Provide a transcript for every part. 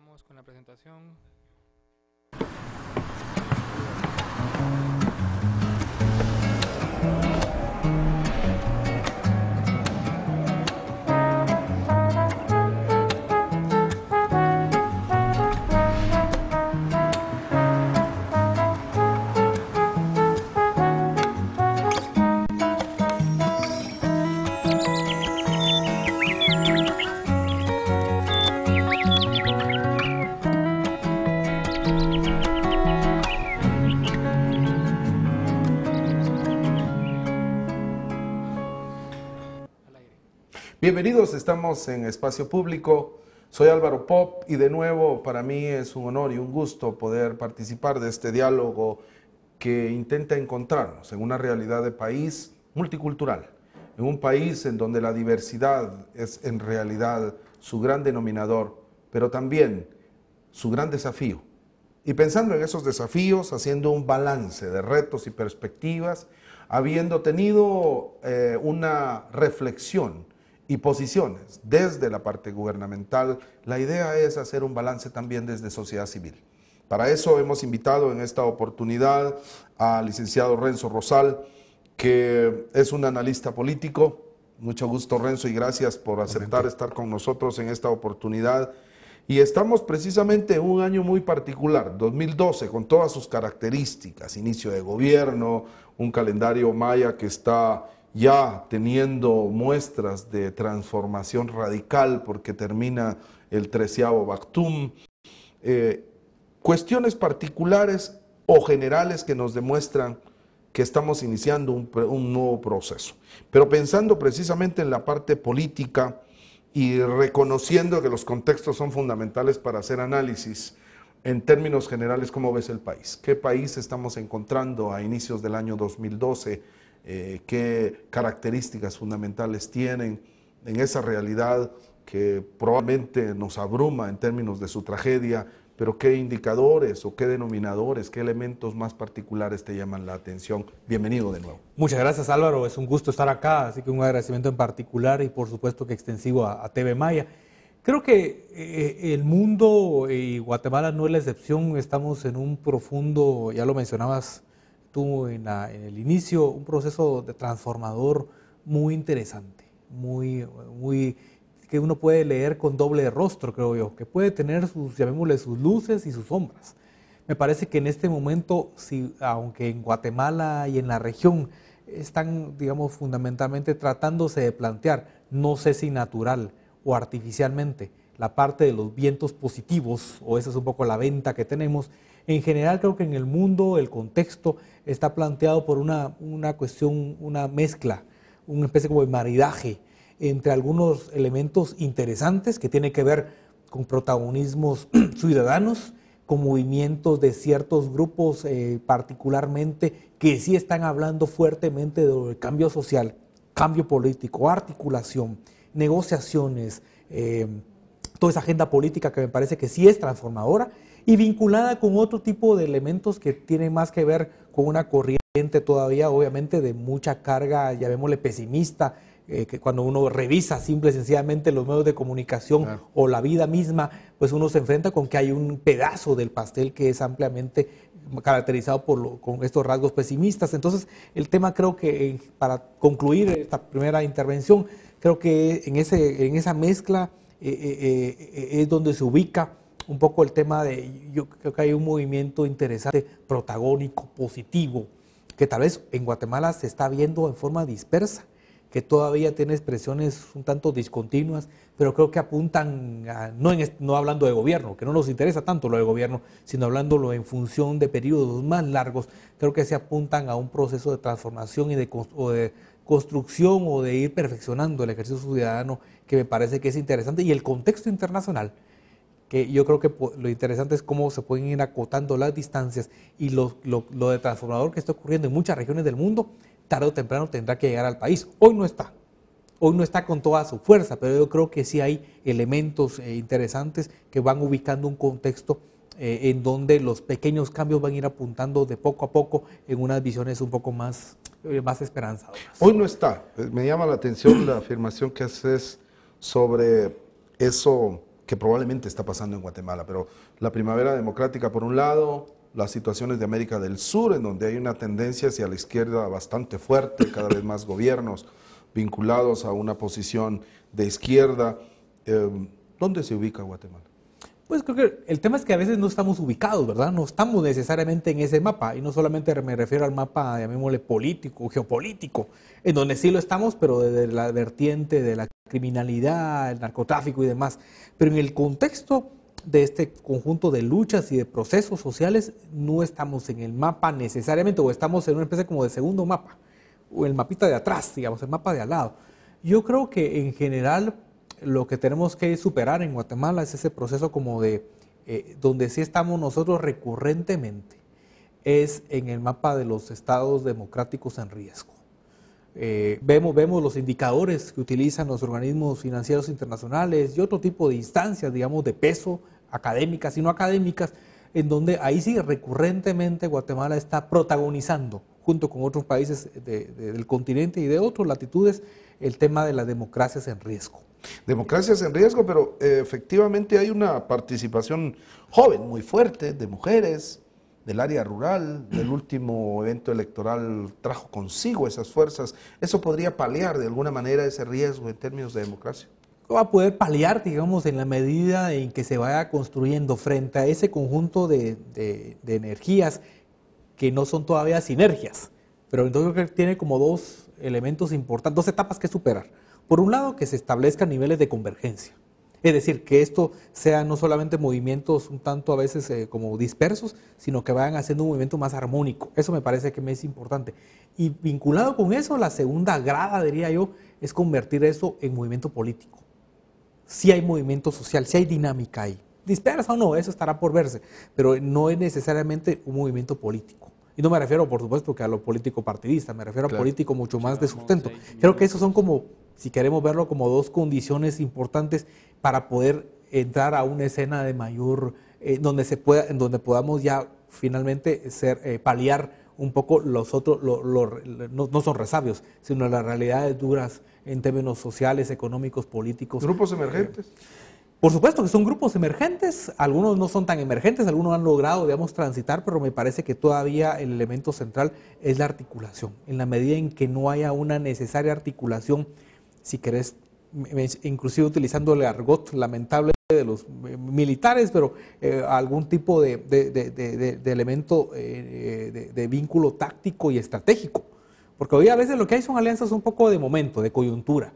Vamos con la presentación. Bienvenidos, estamos en Espacio Público. Soy Álvaro Pop y de nuevo para mí es un honor y un gusto poder participar de este diálogo que intenta encontrarnos en una realidad de país multicultural, en un país en donde la diversidad es en realidad su gran denominador, pero también su gran desafío. Y pensando en esos desafíos, haciendo un balance de retos y perspectivas, habiendo tenido una reflexión y posiciones desde la parte gubernamental, la idea es hacer un balance también desde sociedad civil. Para eso hemos invitado en esta oportunidad al licenciado Renzo Rosal, que es un analista político. Mucho gusto, Renzo, y gracias por aceptar estar con nosotros en esta oportunidad. Y estamos precisamente en un año muy particular, 2012, con todas sus características, inicio de gobierno, un calendario maya que está ya teniendo muestras de transformación radical porque termina el 13º Bactum, cuestiones particulares o generales que nos demuestran que estamos iniciando un nuevo proceso. Pero pensando precisamente en la parte política y reconociendo que los contextos son fundamentales para hacer análisis, en términos generales, ¿cómo ves el país? ¿Qué país estamos encontrando a inicios del año 2012? ¿Qué características fundamentales tienen en esa realidad que probablemente nos abruma en términos de su tragedia, pero qué indicadores o qué denominadores, qué elementos más particulares te llaman la atención? Bienvenido de nuevo. Muchas gracias, Álvaro, es un gusto estar acá, así que un agradecimiento en particular y por supuesto que extensivo a TV Maya. Creo que el mundo y Guatemala no es la excepción, estamos en un profundo, ya lo mencionabas tú en el inicio, un proceso de transformador muy interesante, que uno puede leer con doble rostro, creo yo, que puede tener sus, llamémosle, sus luces y sus sombras. Me parece que en este momento, aunque en Guatemala y en la región están, digamos, fundamentalmente tratándose de plantear, no sé si natural o artificialmente, la parte de los vientos positivos, o esa es un poco la venta que tenemos. En general creo que en el mundo el contexto está planteado por una cuestión, una mezcla, una especie como de maridaje entre algunos elementos interesantes que tienen que ver con protagonismos ciudadanos, con movimientos de ciertos grupos particularmente que sí están hablando fuertemente del cambio social, cambio político, articulación, negociaciones, toda esa agenda política que me parece que sí es transformadora y vinculada con otro tipo de elementos que tienen más que ver con una corriente todavía obviamente de mucha carga, llamémosle pesimista, que cuando uno revisa simple y sencillamente los medios de comunicación o la vida misma, pues uno se enfrenta con que hay un pedazo del pastel que es ampliamente caracterizado con estos rasgos pesimistas. Entonces, el tema creo que, para concluir esta primera intervención, creo que en esa mezcla es donde se ubica un poco el tema yo creo que hay un movimiento interesante, protagónico, positivo, que tal vez en Guatemala se está viendo en forma dispersa, que todavía tiene expresiones un tanto discontinuas, pero creo que apuntan, no hablando de gobierno, que no nos interesa tanto lo de gobierno, sino hablándolo en función de periodos más largos, creo que se apuntan a un proceso de transformación y de construcción o de ir perfeccionando el ejercicio ciudadano, que me parece que es interesante, y el contexto internacional, que yo creo que lo interesante es cómo se pueden ir acotando las distancias y lo de transformador que está ocurriendo en muchas regiones del mundo, tarde o temprano tendrá que llegar al país. Hoy no está con toda su fuerza, pero yo creo que sí hay elementos interesantes que van ubicando un contexto en donde los pequeños cambios van a ir apuntando de poco a poco en unas visiones un poco más esperanzadoras. Hoy no está. Me llama la atención la afirmación que haces sobre eso que probablemente está pasando en Guatemala, pero la primavera democrática por un lado, las situaciones de América del Sur, en donde hay una tendencia hacia la izquierda bastante fuerte, cada vez más gobiernos vinculados a una posición de izquierda. ¿Dónde se ubica Guatemala? Pues creo que el tema es que a veces no estamos ubicados, ¿verdad? No estamos necesariamente en ese mapa, y no solamente me refiero al mapa, llamémosle político, geopolítico, en donde sí lo estamos, pero desde la vertiente de la criminalidad, el narcotráfico y demás. Pero en el contexto de este conjunto de luchas y de procesos sociales, no estamos en el mapa necesariamente, o estamos en una especie como de segundo mapa, o el mapita de atrás, digamos, el mapa de al lado. Yo creo que en general lo que tenemos que superar en Guatemala es ese proceso como de, donde sí estamos nosotros recurrentemente, es en el mapa de los estados democráticos en riesgo. Vemos los indicadores que utilizan los organismos financieros internacionales y otro tipo de instancias, digamos, de peso, académicas y no académicas, en donde ahí sí recurrentemente Guatemala está protagonizando, junto con otros países del continente y de otras latitudes, el tema de las democracias en riesgo. Democracias en riesgo, pero efectivamente hay una participación joven muy fuerte de mujeres, del área rural. El último evento electoral trajo consigo esas fuerzas. ¿Eso podría paliar de alguna manera ese riesgo en términos de democracia? Va a poder paliar, digamos, en la medida en que se vaya construyendo frente a ese conjunto de energías que no son todavía sinergias, pero entonces creo que tiene como dos elementos importantes, dos etapas que superar. Por un lado, que se establezcan niveles de convergencia, es decir, que esto sea no solamente movimientos un tanto a veces como dispersos, sino que vayan haciendo un movimiento más armónico. Eso me parece que me es importante. Y vinculado con eso, la segunda grada, diría yo, es convertir eso en movimiento político. Si hay movimiento social, si hay dinámica ahí. Dispersa o no, eso estará por verse, pero no es necesariamente un movimiento político. Y no me refiero, por supuesto, que a lo político partidista, me refiero a político mucho más de sustento. Creo que esos son como, si queremos verlo, como dos condiciones importantes para poder entrar a una escena de mayor, en donde podamos ya finalmente paliar un poco los otros, no son resabios, sino las realidades duras en términos sociales, económicos, políticos. ¿Grupos emergentes? Por supuesto que son grupos emergentes, algunos no son tan emergentes, algunos han logrado, digamos, transitar, pero me parece que todavía el elemento central es la articulación. En la medida en que no haya una necesaria articulación, si querés, inclusive utilizando el argot lamentable de los militares, pero algún tipo de elemento de vínculo táctico y estratégico. Porque hoy a veces lo que hay son alianzas un poco de momento, de coyuntura.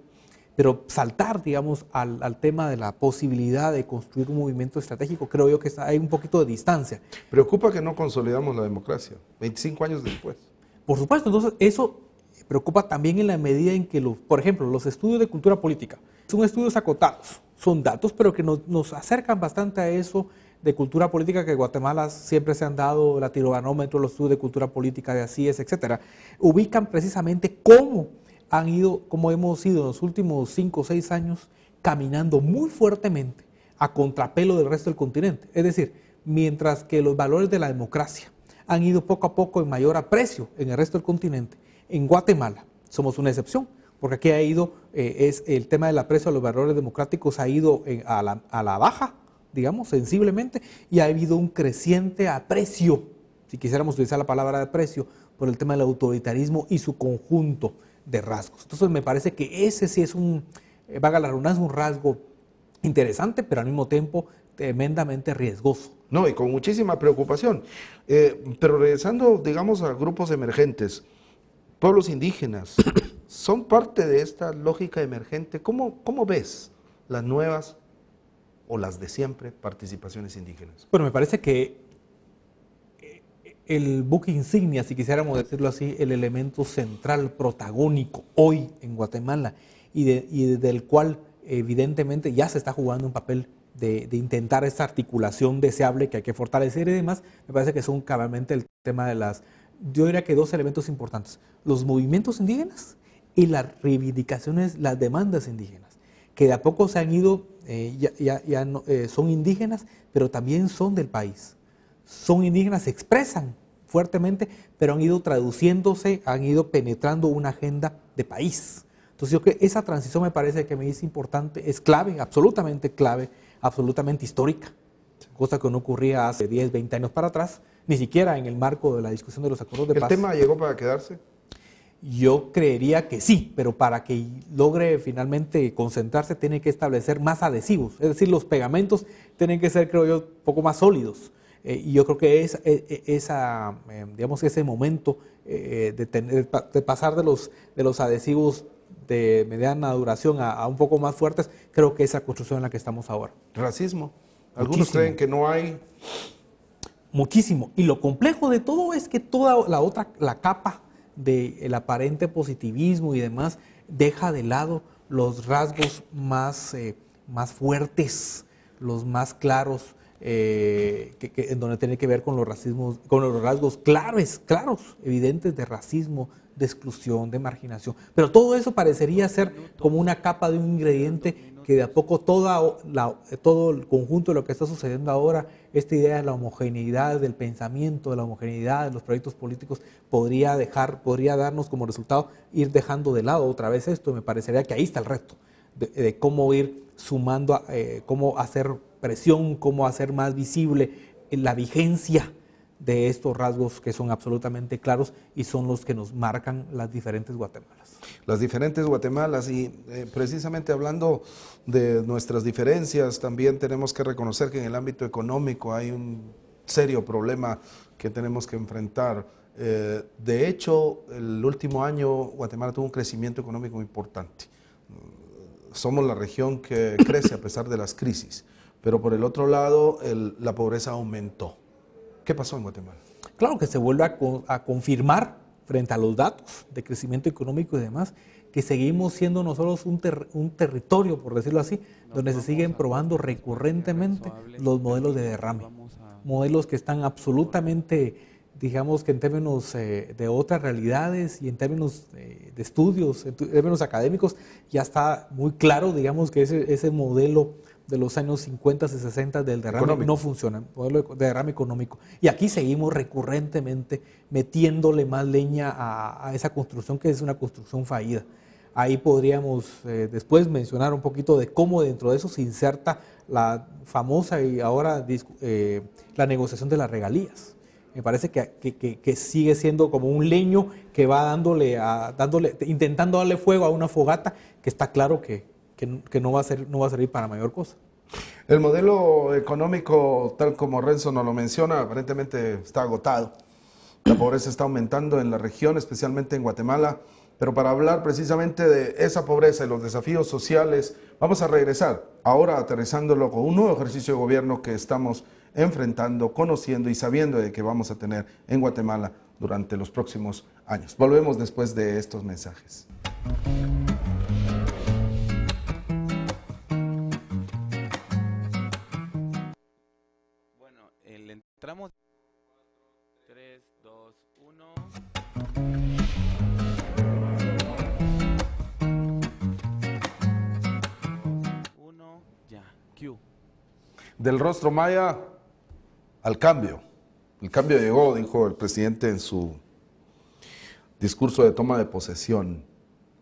Pero saltar, digamos, al tema de la posibilidad de construir un movimiento estratégico, creo yo que hay un poquito de distancia. Preocupa que no consolidamos la democracia, 25 años después. Por supuesto, entonces eso preocupa también en la medida en que, por ejemplo, los estudios de cultura política son estudios acotados, son datos, pero que nos acercan bastante a eso de cultura política que en Guatemala siempre se han dado, la Tirobanómetro, los estudios de cultura política de ACIES, etcétera, ubican precisamente cómo hemos ido en los últimos 5 o 6 años caminando muy fuertemente a contrapelo del resto del continente. Es decir, mientras que los valores de la democracia han ido poco a poco en mayor aprecio en el resto del continente, en Guatemala somos una excepción, porque aquí ha ido, el tema del aprecio a los valores democráticos ha ido a la baja, digamos, sensiblemente, y ha habido un creciente aprecio, si quisiéramos utilizar la palabra de aprecio, por el tema del autoritarismo y su conjunto de rasgos. Entonces me parece que ese sí es valga la redundancia, un rasgo interesante, pero al mismo tiempo tremendamente riesgoso. No, y con muchísima preocupación. Pero regresando, digamos, a grupos emergentes, pueblos indígenas, ¿son parte de esta lógica emergente? ¿Cómo ves las nuevas o las de siempre participaciones indígenas? Bueno, me parece que el buque insignia, si quisiéramos decirlo así, el elemento central, protagónico hoy en Guatemala y del cual evidentemente ya se está jugando un papel de intentar esta articulación deseable que hay que fortalecer y demás, me parece que son cabalmente el tema de yo diría que 2 elementos importantes, los movimientos indígenas y las reivindicaciones, las demandas indígenas, que de a poco se han ido, son indígenas, pero también son del país. Son indígenas, se expresan fuertemente, pero han ido traduciéndose, han ido penetrando una agenda de país. Entonces yo creo que esa transición me parece que me es importante, es clave, absolutamente clave, absolutamente histórica, cosa que no ocurría hace 10, 20 años para atrás, ni siquiera en el marco de la discusión de los acuerdos de paz. ¿El tema llegó para quedarse? Yo creería que sí, pero para que logre finalmente concentrarse tiene que establecer más adhesivos, es decir, los pegamentos tienen que ser, creo yo, un poco más sólidos. Y yo creo que digamos, ese momento de pasar de los adhesivos de mediana duración a un poco más fuertes, creo que esa construcción en la que estamos ahora. Racismo. Algunos creen que no hay. Muchísimo. Y lo complejo de todo es que toda la capa del aparente positivismo y demás deja de lado los rasgos más fuertes, los más claros, en donde tiene que ver con los racismos, con los rasgos claros, evidentes de racismo, de exclusión, de marginación. Pero todo eso parecería ser como una capa de un ingrediente que de a poco todo el conjunto de lo que está sucediendo ahora, esta idea de la homogeneidad del pensamiento, de la homogeneidad de los proyectos políticos, podría darnos como resultado ir dejando de lado otra vez esto. Me parecería que ahí está el reto, de cómo ir sumando, cómo hacer presión, cómo hacer más visible la vigencia de estos rasgos que son absolutamente claros y son los que nos marcan las diferentes Guatemalas. Las diferentes Guatemalas, y precisamente hablando de nuestras diferencias, también tenemos que reconocer que en el ámbito económico hay un serio problema que tenemos que enfrentar. De hecho, el último año Guatemala tuvo un crecimiento económico importante. Somos la región que crece a pesar de las crisis, pero por el otro lado la pobreza aumentó. ¿Qué pasó en Guatemala? Claro que se vuelve a confirmar frente a los datos de crecimiento económico y demás, que seguimos siendo nosotros un territorio, por decirlo así, donde se siguen probando recurrentemente los modelos de derrame. Modelos que están absolutamente, digamos que en términos de otras realidades y en términos de estudios, en términos académicos, ya está muy claro, digamos, que ese modelo de los años 50 y 60 del derrame económico no funciona, modelo de derrame económico. Y aquí seguimos recurrentemente metiéndole más leña a esa construcción que es una construcción fallida. Ahí podríamos después mencionar un poquito de cómo dentro de eso se inserta la famosa y ahora la negociación de las regalías. Me parece que sigue siendo como un leño que va intentando darle fuego a una fogata que está claro que no va a servir para mayor cosa. El modelo económico, tal como Renzo nos lo menciona, aparentemente está agotado. La pobreza está aumentando en la región, especialmente en Guatemala. Pero para hablar precisamente de esa pobreza y los desafíos sociales, vamos a regresar ahora aterrizándolo con un nuevo ejercicio de gobierno que estamos enfrentando, conociendo y sabiendo de que vamos a tener en Guatemala durante los próximos años. Volvemos después de estos mensajes. Entramos 3, 2, 1. Ya, Q. Del rostro maya al cambio. El cambio llegó, dijo el presidente en su discurso de toma de posesión.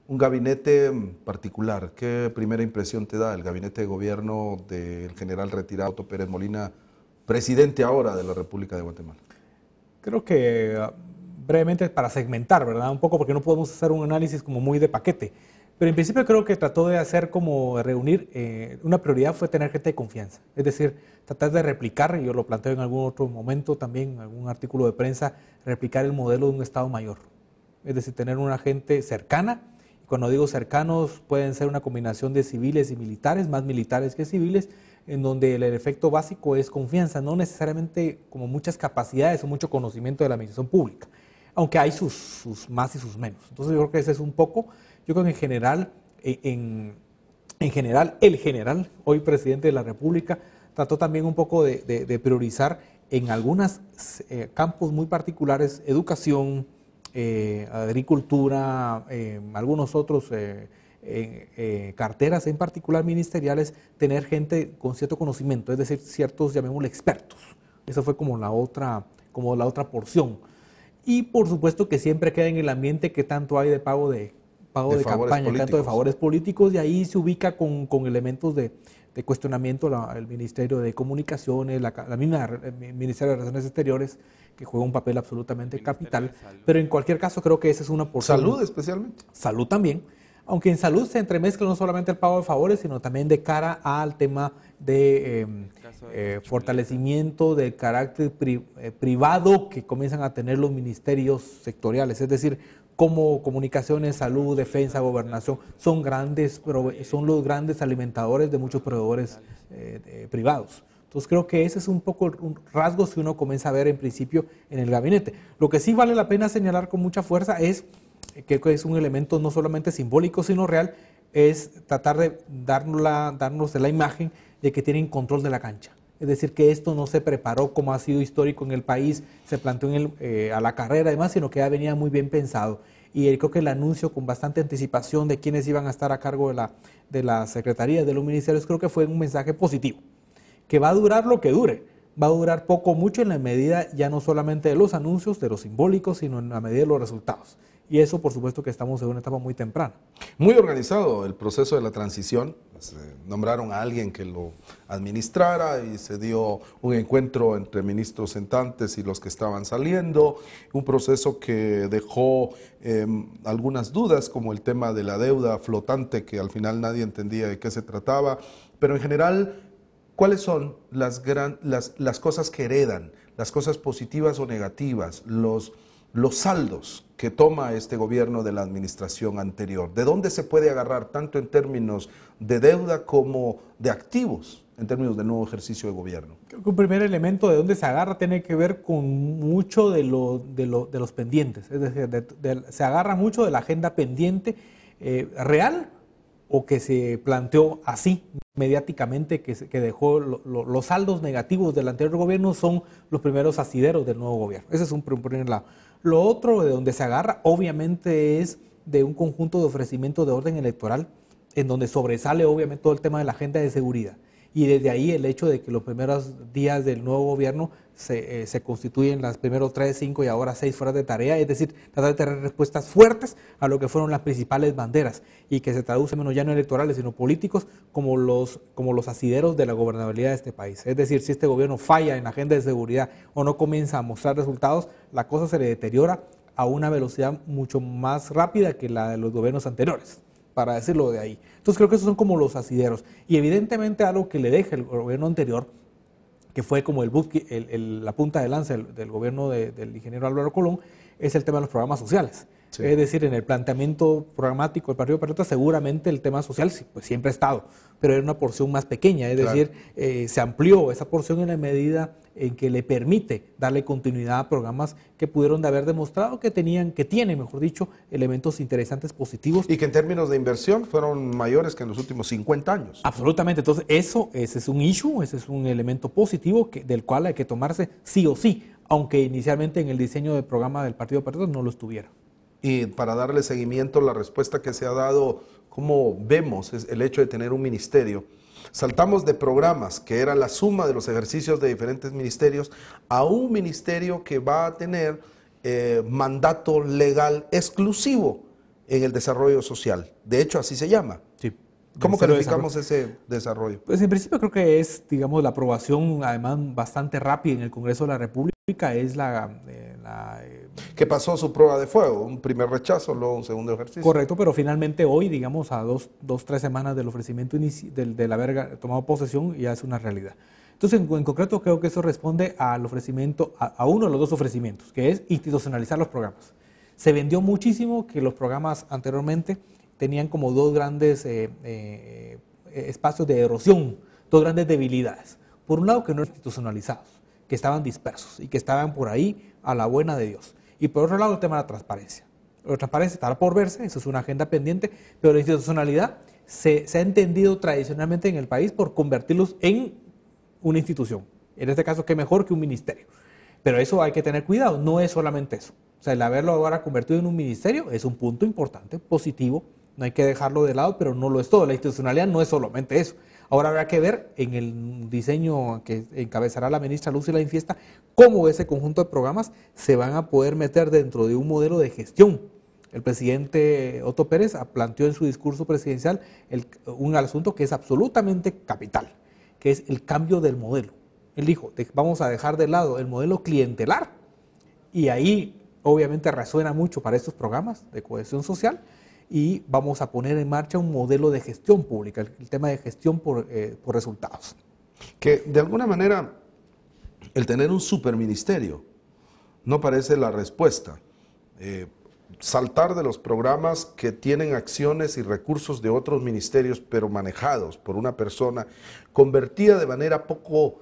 Un gabinete particular. ¿Qué primera impresión te da el gabinete de gobierno del general retirado Otto Pérez Molina, presidente ahora de la República de Guatemala? Creo que brevemente para segmentar, ¿verdad? Un poco porque no podemos hacer un análisis como muy de paquete. Pero en principio creo que trató de hacer como reunir, una prioridad fue tener gente de confianza. Es decir, tratar de replicar, y yo lo planteo en algún otro momento también, en algún artículo de prensa, replicar el modelo de un Estado Mayor. Es decir, tener una gente cercana. Cuando digo cercanos, pueden ser una combinación de civiles y militares, más militares que civiles, en donde el efecto básico es confianza, no necesariamente como muchas capacidades o mucho conocimiento de la administración pública, aunque hay sus más y sus menos. Entonces yo creo que ese es un poco, yo creo que en general, el general, hoy presidente de la República, trató también un poco de priorizar en algunos campos muy particulares, educación, agricultura, algunos otros carteras en particular ministeriales, tener gente con cierto conocimiento, es decir, ciertos, llamémosle expertos. Esa fue como la otra porción. Y por supuesto que siempre queda en el ambiente que tanto hay de pago de pago De de favores campaña, tanto de políticos. favores políticos, y ahí se ubica con elementos de cuestionamiento el Ministerio de Comunicaciones, la misma el Ministerio de Relaciones Exteriores, que juega un papel absolutamente Ministerio capital. de Salud. Pero en cualquier caso creo que esa es una porción. Salud especialmente. Salud también, aunque en salud se entremezcla no solamente el pago de favores, sino también de cara al tema de Caso de fortalecimiento del carácter privado que comienzan a tener los ministerios sectoriales, es decir, como comunicaciones, salud, defensa, gobernación, son los grandes alimentadores de muchos proveedores privados. Entonces creo que ese es un poco un rasgo si uno comienza a ver en principio en el gabinete. Lo que sí vale la pena señalar con mucha fuerza es que es un elemento no solamente simbólico, sino real, es tratar de darnos la imagen de que tienen control de la cancha. Es decir, que esto no se preparó como ha sido histórico en el país, se planteó a la carrera además, sino que ya venía muy bien pensado. Y creo que el anuncio con bastante anticipación de quiénes iban a estar a cargo de la secretaría, de los ministerios, creo que fue un mensaje positivo. Que va a durar lo que dure, va a durar poco o mucho en la medida ya no solamente de los anuncios, de los simbólicos, sino en la medida de los resultados. Y eso, por supuesto, que estamos en una etapa muy temprana. Muy organizado el proceso de la transición. Nombraron a alguien que lo administrara y se dio un encuentro entre ministros entrantes y los que estaban saliendo. Un proceso que dejó algunas dudas, como el tema de la deuda flotante, que al final nadie entendía de qué se trataba. Pero en general, ¿cuáles son las cosas que heredan, las cosas positivas o negativas, los saldos que toma este gobierno de la administración anterior? ¿De dónde se puede agarrar tanto en términos de deuda como de activos, en términos del nuevo ejercicio de gobierno? Creo que un primer elemento de dónde se agarra tiene que ver con mucho de los pendientes. Es decir, se agarra mucho de la agenda pendiente real o que se planteó así mediáticamente, que dejó los saldos negativos del anterior gobierno son los primeros asideros del nuevo gobierno. Ese es un primer lado. Lo otro de donde se agarra obviamente es de un conjunto de ofrecimientos de orden electoral en donde sobresale obviamente todo el tema de la agenda de seguridad. Y desde ahí el hecho de que los primeros días del nuevo gobierno se constituyen los primeros 3, 5 y ahora 6 fueras de tarea, es decir, tratar de tener respuestas fuertes a lo que fueron las principales banderas y que se traduce menos ya no electorales sino políticos como los asideros de la gobernabilidad de este país. Es decir, si este gobierno falla en la agenda de seguridad o no comienza a mostrar resultados, la cosa se le deteriora a una velocidad mucho más rápida que la de los gobiernos anteriores, para decirlo de ahí. Entonces creo que esos son como los asideros. Y evidentemente algo que le deja el gobierno anterior, que fue como la punta de lanza del gobierno del ingeniero Álvaro Colón, es el tema de los programas sociales. Sí. Es decir, en el planteamiento programático del Partido Patriota seguramente el tema social pues siempre ha estado, pero era una porción más pequeña, es decir, se amplió esa porción en la medida en que le permite darle continuidad a programas que pudieron de haber demostrado que tienen, mejor dicho, elementos interesantes, positivos. Y que en términos de inversión fueron mayores que en los últimos 50 años. Absolutamente, entonces ese es un issue, ese es un elemento positivo del cual hay que tomarse sí o sí, aunque inicialmente en el diseño del programa del Partido Patriota no lo estuviera. Y para darle seguimiento, la respuesta que se ha dado, como vemos, es el hecho de tener un ministerio. Saltamos de programas, que era la suma de los ejercicios de diferentes ministerios, a un ministerio que va a tener mandato legal exclusivo en el desarrollo social. De hecho, así se llama. Sí. ¿Cómo calificamos ese desarrollo? Pues en principio creo que es, digamos, la aprobación además bastante rápida en el Congreso de la República, es que pasó su prueba de fuego, un primer rechazo, luego un segundo ejercicio. Correcto, pero finalmente hoy, digamos, a dos, 3 semanas del ofrecimiento del haber tomado posesión, ya es una realidad. Entonces, en concreto, creo que eso responde al ofrecimiento, a uno de los 2 ofrecimientos, que es institucionalizar los programas. Se vendió muchísimo que los programas anteriormente tenían como 2 grandes espacios de erosión, 2 grandes debilidades. Por un lado, que no eran institucionalizados, que estaban dispersos y que estaban por ahí a la buena de Dios. Y por otro lado, el tema de la transparencia. La transparencia estará por verse, eso es una agenda pendiente, pero la institucionalidad se ha entendido tradicionalmente en el país por convertirlos en una institución. En este caso, qué mejor que un ministerio. Pero eso hay que tener cuidado, no es solamente eso. O sea, el haberlo ahora convertido en un ministerio es un punto importante, positivo, no hay que dejarlo de lado, pero no lo es todo. La institucionalidad no es solamente eso. Ahora habrá que ver en el diseño que encabezará la ministra Lucy Lainfiesta cómo ese conjunto de programas se van a poder meter dentro de un modelo de gestión. El presidente Otto Pérez planteó en su discurso presidencial un asunto que es absolutamente capital, que es el cambio del modelo. Él dijo, vamos a dejar de lado el modelo clientelar, y ahí obviamente resuena mucho para estos programas de cohesión social, y vamos a poner en marcha un modelo de gestión pública, el tema de gestión por resultados. Que de alguna manera el tener un superministerio no parece la respuesta. Saltar de los programas que tienen acciones y recursos de otros ministerios, pero manejados por una persona, convertía de manera poco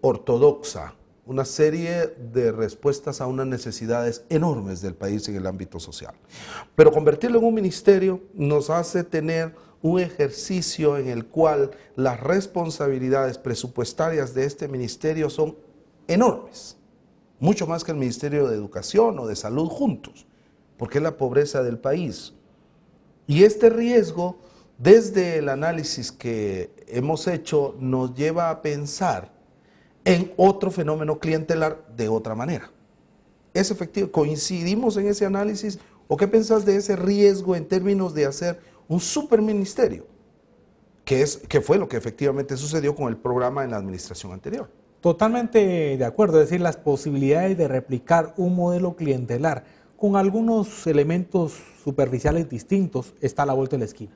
ortodoxa una serie de respuestas a unas necesidades enormes del país en el ámbito social. Pero convertirlo en un ministerio nos hace tener un ejercicio en el cual las responsabilidades presupuestarias de este ministerio son enormes, mucho más que el Ministerio de Educación o de Salud juntos, porque es la pobreza del país. Y este riesgo, desde el análisis que hemos hecho, nos lleva a pensar en otro fenómeno clientelar de otra manera. ¿Es efectivo? ¿Coincidimos en ese análisis? ¿O qué pensás de ese riesgo en términos de hacer un superministerio? Que fue lo que efectivamente sucedió con el programa en la administración anterior. Totalmente de acuerdo, es decir, las posibilidades de replicar un modelo clientelar con algunos elementos superficiales distintos está a la vuelta de la esquina.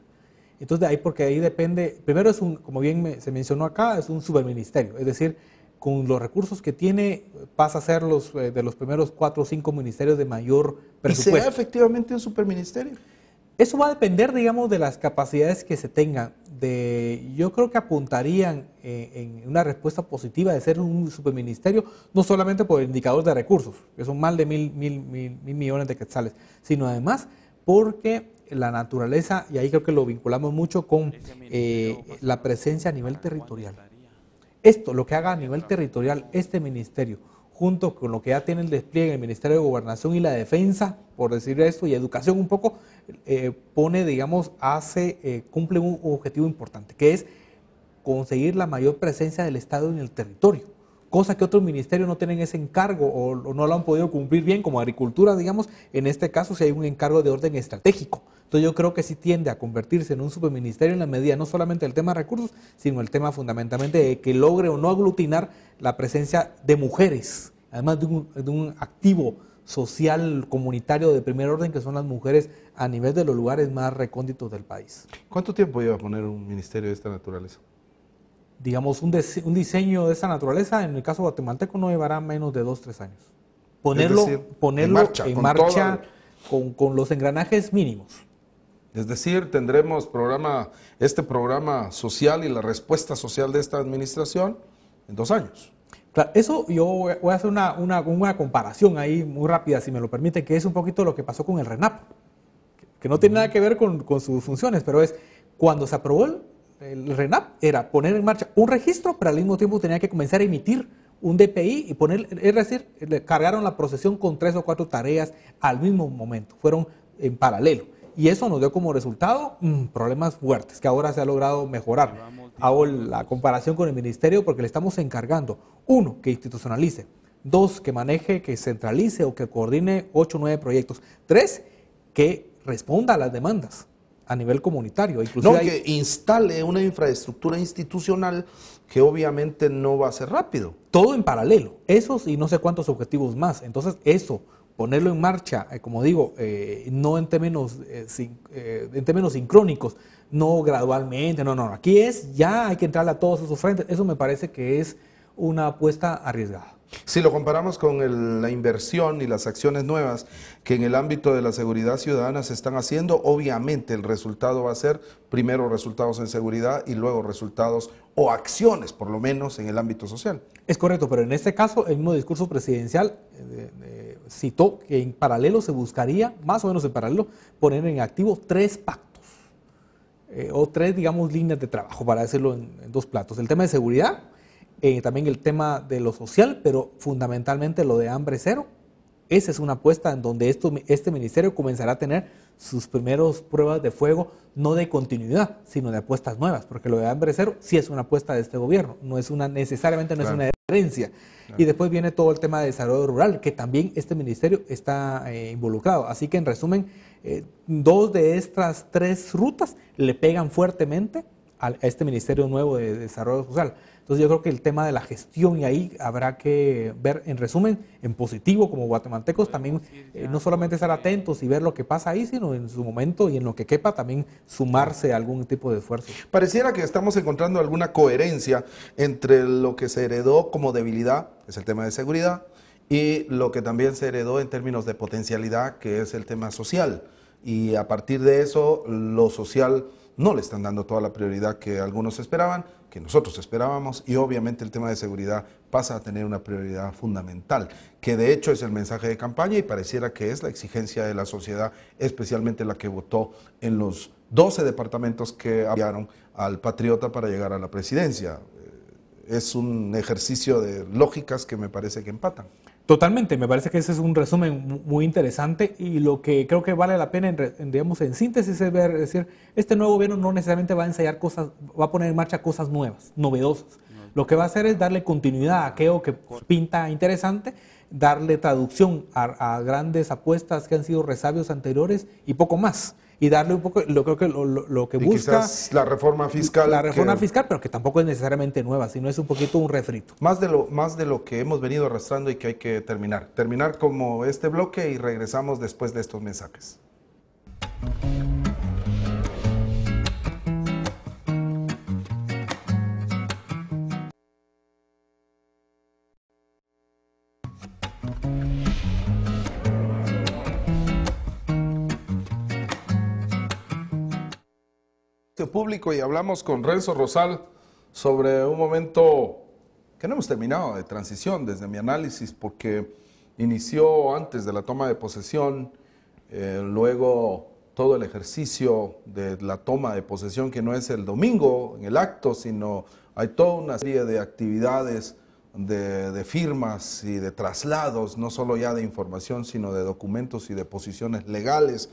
Entonces, de ahí, porque ahí depende, primero es como bien se mencionó acá, es un superministerio, es decir, con los recursos que tiene pasa a ser de los primeros 4 o 5 ministerios de mayor presupuesto. ¿Y será efectivamente un superministerio? Eso va a depender, digamos, de las capacidades que se tengan. Yo creo que apuntarían en una respuesta positiva de ser un superministerio, no solamente por el indicador de recursos, que son más de mil millones de quetzales, sino además porque la naturaleza, y ahí creo que lo vinculamos mucho con la presencia a nivel territorial. Esto, lo que haga a nivel territorial este ministerio, junto con lo que ya tiene el despliegue en el Ministerio de Gobernación y la Defensa, por decir esto, y Educación un poco, pone, digamos, cumple un objetivo importante, que es conseguir la mayor presencia del Estado en el territorio, cosa que otros ministerios no tienen ese encargo o no lo han podido cumplir bien, como Agricultura, digamos, en este caso si hay un encargo de orden estratégico. Entonces yo creo que sí tiende a convertirse en un superministerio en la medida no solamente del tema de recursos, sino el tema fundamentalmente de que logre o no aglutinar la presencia de mujeres, además de un activo social comunitario de primer orden que son las mujeres a nivel de los lugares más recónditos del país. ¿Cuánto tiempo lleva a poner un ministerio de esta naturaleza? Digamos, un diseño de esa naturaleza, en el caso guatemalteco, no llevará menos de 2 o 3 años. Ponerlo en marcha con los engranajes mínimos. Es decir, tendremos este programa social y la respuesta social de esta administración en 2 años. Claro, eso yo voy a hacer una comparación ahí muy rápida, si me lo permite, que es un poquito lo que pasó con el RENAP, que no tiene nada que ver con sus funciones, pero es cuando se aprobó el RENAP, era poner en marcha un registro, pero al mismo tiempo tenía que comenzar a emitir un DPI y es decir, cargaron la procesión con 3 o 4 tareas al mismo momento, fueron en paralelo. Y eso nos dio como resultado problemas fuertes que ahora se ha logrado mejorar. Hago la comparación con el ministerio porque le estamos encargando, 1, que institucionalice, 2, que maneje, que centralice o que coordine 8 o 9 proyectos, 3, que responda a las demandas a nivel comunitario. Inclusive que instale una infraestructura institucional que obviamente no va a ser rápido. Todo en paralelo, esos y no sé cuántos objetivos más. Entonces eso, ponerlo en marcha, como digo, no en términos sincrónicos, no gradualmente, no, aquí ya hay que entrarle a todos esos frentes. Eso me parece que es una apuesta arriesgada. Si lo comparamos con la inversión y las acciones nuevas que en el ámbito de la seguridad ciudadana se están haciendo, obviamente el resultado va a ser primero resultados en seguridad y luego resultados o acciones, por lo menos, en el ámbito social. Es correcto, pero en este caso el mismo discurso presidencial citó que en paralelo se buscaría, más o menos en paralelo, poner en activo 3 pactos o 3, digamos, líneas de trabajo, para decirlo en 2 platos. El tema de seguridad, también el tema de lo social, pero fundamentalmente lo de hambre cero Esa es una apuesta en donde este ministerio comenzará a tener sus primeros pruebas de fuego, no de continuidad, sino de apuestas nuevas, porque lo de Hambre Cero sí es una apuesta de este gobierno, no es necesariamente no es una herencia. Y después viene todo el tema de desarrollo rural, que también este ministerio está involucrado. Así que en resumen, 2 de estas 3 rutas le pegan fuertemente a este Ministerio Nuevo de Desarrollo Social. Entonces yo creo que el tema de la gestión, y ahí habrá que ver, en resumen, en positivo como guatemaltecos, también no solamente estar atentos y ver lo que pasa ahí, sino en su momento y en lo que quepa también sumarse a algún tipo de esfuerzo. Pareciera que estamos encontrando alguna coherencia entre lo que se heredó como debilidad, que es el tema de seguridad, y lo que también se heredó en términos de potencialidad, que es el tema social. Y a partir de eso, lo social no le están dando toda la prioridad que algunos esperaban, que nosotros esperábamos, y obviamente el tema de seguridad pasa a tener una prioridad fundamental, que de hecho es el mensaje de campaña y pareciera que es la exigencia de la sociedad, especialmente la que votó en los 12 departamentos que apoyaron al Patriota para llegar a la presidencia. Es un ejercicio de lógicas que me parece que empatan. Totalmente, me parece que ese es un resumen muy interesante, y lo que creo que vale la pena, digamos, en síntesis, es ver, es decir, este nuevo gobierno no necesariamente va a ensayar cosas, va a poner en marcha cosas nuevas, novedosas. Lo que va a hacer es darle continuidad a aquello que pinta interesante, darle traducción a grandes apuestas que han sido resabios anteriores y poco más. Y darle un poco, creo que lo que busca... Quizás la reforma fiscal. La reforma fiscal, pero que tampoco es necesariamente nueva, sino es un poquito un refrito. Más de lo que hemos venido arrastrando y que hay que terminar. Terminar como este bloque y regresamos después de estos mensajes. Público, y hablamos con Renzo Rosal sobre un momento que no hemos terminado de transición desde mi análisis, porque inició antes de la toma de posesión, luego todo el ejercicio de la toma de posesión, que no es el domingo en el acto, sino hay toda una serie de actividades de firmas y de traslados, no solo ya de información, sino de documentos y de posiciones legales.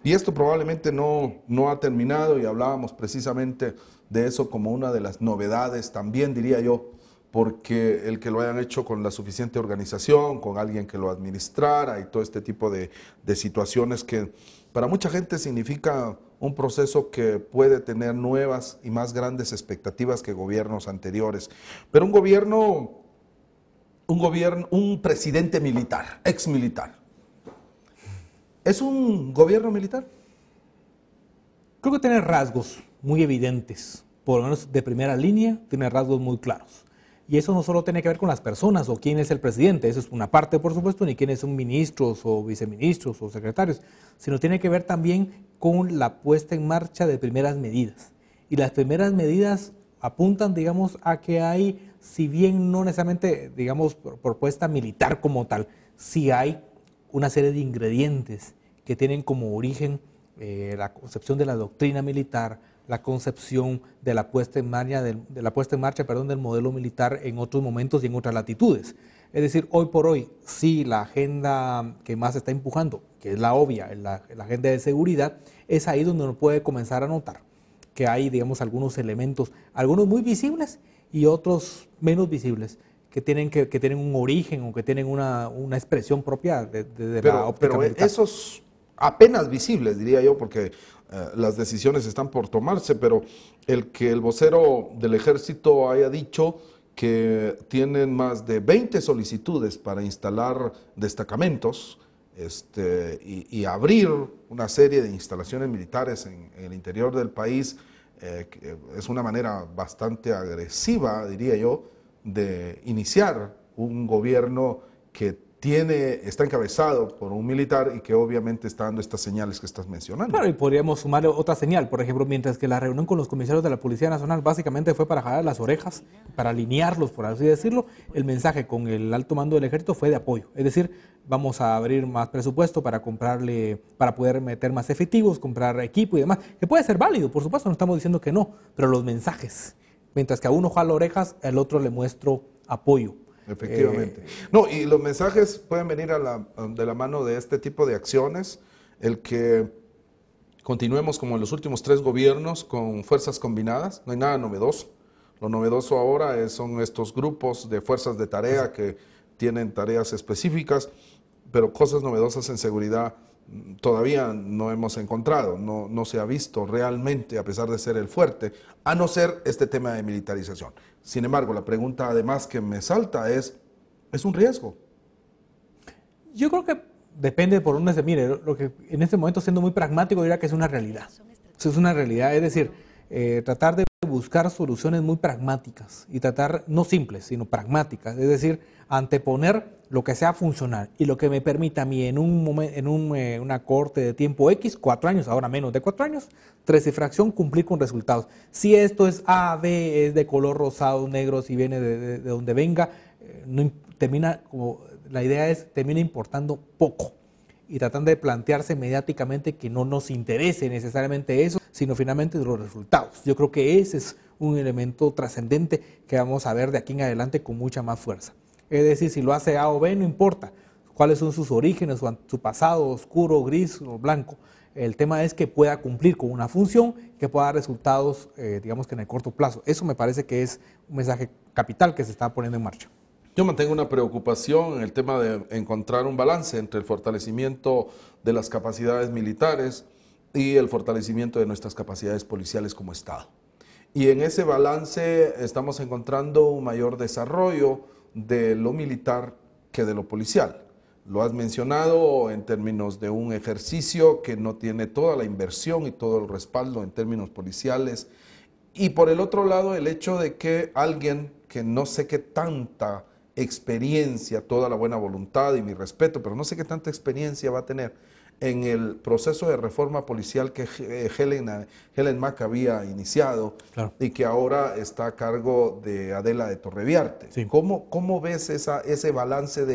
Y esto probablemente no ha terminado, y hablábamos precisamente de eso como una de las novedades también, diría yo, porque el que lo hayan hecho con la suficiente organización, con alguien que lo administrara y todo este tipo de situaciones que para mucha gente significa un proceso que puede tener nuevas y más grandes expectativas que gobiernos anteriores. Pero un presidente militar, ex militar, ¿es un gobierno militar? Creo que tiene rasgos muy evidentes, por lo menos de primera línea, tiene rasgos muy claros. Y eso no solo tiene que ver con las personas o quién es el presidente, eso es una parte, por supuesto, ni quiénes son ministros o viceministros o secretarios, sino tiene que ver también con la puesta en marcha de primeras medidas. Y las primeras medidas apuntan, digamos, a que hay, si bien no necesariamente, digamos, propuesta militar como tal, sí hay una serie de ingredientes que tienen como origen la concepción de la doctrina militar, la concepción de la puesta en marcha, del modelo militar en otros momentos y en otras latitudes. Es decir, hoy por hoy, sí, la agenda que más se está empujando, que es la obvia, la agenda de seguridad, es ahí donde uno puede comenzar a notar que hay, digamos, algunos elementos, algunos muy visibles y otros menos visibles, que tienen un origen o que tienen una expresión propia de la óptica militar. Pero esos apenas visibles, diría yo, porque las decisiones están por tomarse, pero el que el vocero del ejército haya dicho que tienen más de 20 solicitudes para instalar destacamentos y abrir una serie de instalaciones militares en el interior del país, es una manera bastante agresiva, diría yo, de iniciar un gobierno que está encabezado por un militar y que obviamente está dando estas señales que estás mencionando. Claro, y podríamos sumarle otra señal, por ejemplo, mientras que la reunión con los comisarios de la Policía Nacional básicamente fue para jalar las orejas, para alinearlos, por así decirlo, el mensaje con el alto mando del ejército fue de apoyo, es decir, vamos a abrir más presupuesto para poder meter más efectivos, comprar equipo y demás, que puede ser válido, por supuesto, no estamos diciendo que no, pero los mensajes, mientras que a uno jala orejas, al otro le muestro apoyo. Efectivamente. No, y los mensajes pueden venir de la mano de este tipo de acciones, el que continuemos como en los últimos 3 gobiernos con fuerzas combinadas, no hay nada novedoso. Lo novedoso ahora son estos grupos de fuerzas de tarea que tienen tareas específicas, pero cosas novedosas en seguridad todavía no hemos encontrado, no se ha visto realmente, a pesar de ser el fuerte, a no ser este tema de militarización. Sin embargo, la pregunta además que me salta ¿es un riesgo? Yo creo que depende por dónde se mire. Lo que en este momento, siendo muy pragmático, diría que es una realidad. Eso es una realidad, es decir, tratar de buscar soluciones muy pragmáticas y tratar, no simples, sino pragmáticas, es decir, anteponer lo que sea funcional y lo que me permita a mí en una corte de tiempo X, 4 años, ahora menos de 4 años, 3 y fracción, cumplir con resultados. Si esto es A, B, es de color rosado, negro, si viene de donde venga, la idea es, termina importando poco y tratando de plantearse mediáticamente que no nos interese necesariamente eso, sino finalmente los resultados. Yo creo que ese es un elemento trascendente que vamos a ver de aquí en adelante con mucha más fuerza. Es decir, si lo hace A o B, no importa cuáles son sus orígenes, su pasado, oscuro, gris o blanco. El tema es que pueda cumplir con una función, que pueda dar resultados, digamos que en el corto plazo. Eso me parece que es un mensaje capital que se está poniendo en marcha. Yo mantengo una preocupación en el tema de encontrar un balance entre el fortalecimiento de las capacidades militares y el fortalecimiento de nuestras capacidades policiales como Estado. Y en ese balance estamos encontrando un mayor desarrollo de lo militar que de lo policial. Lo has mencionado en términos de un ejercicio que no tiene toda la inversión y todo el respaldo en términos policiales. Y por el otro lado, el hecho de que alguien que no sé qué tanta experiencia, toda la buena voluntad y mi respeto, pero no sé qué tanta experiencia va a tener en el proceso de reforma policial que Helen Mack había iniciado, claro, y que ahora está a cargo de Adela de Torreviarte. Sí. ¿Cómo ves ese balance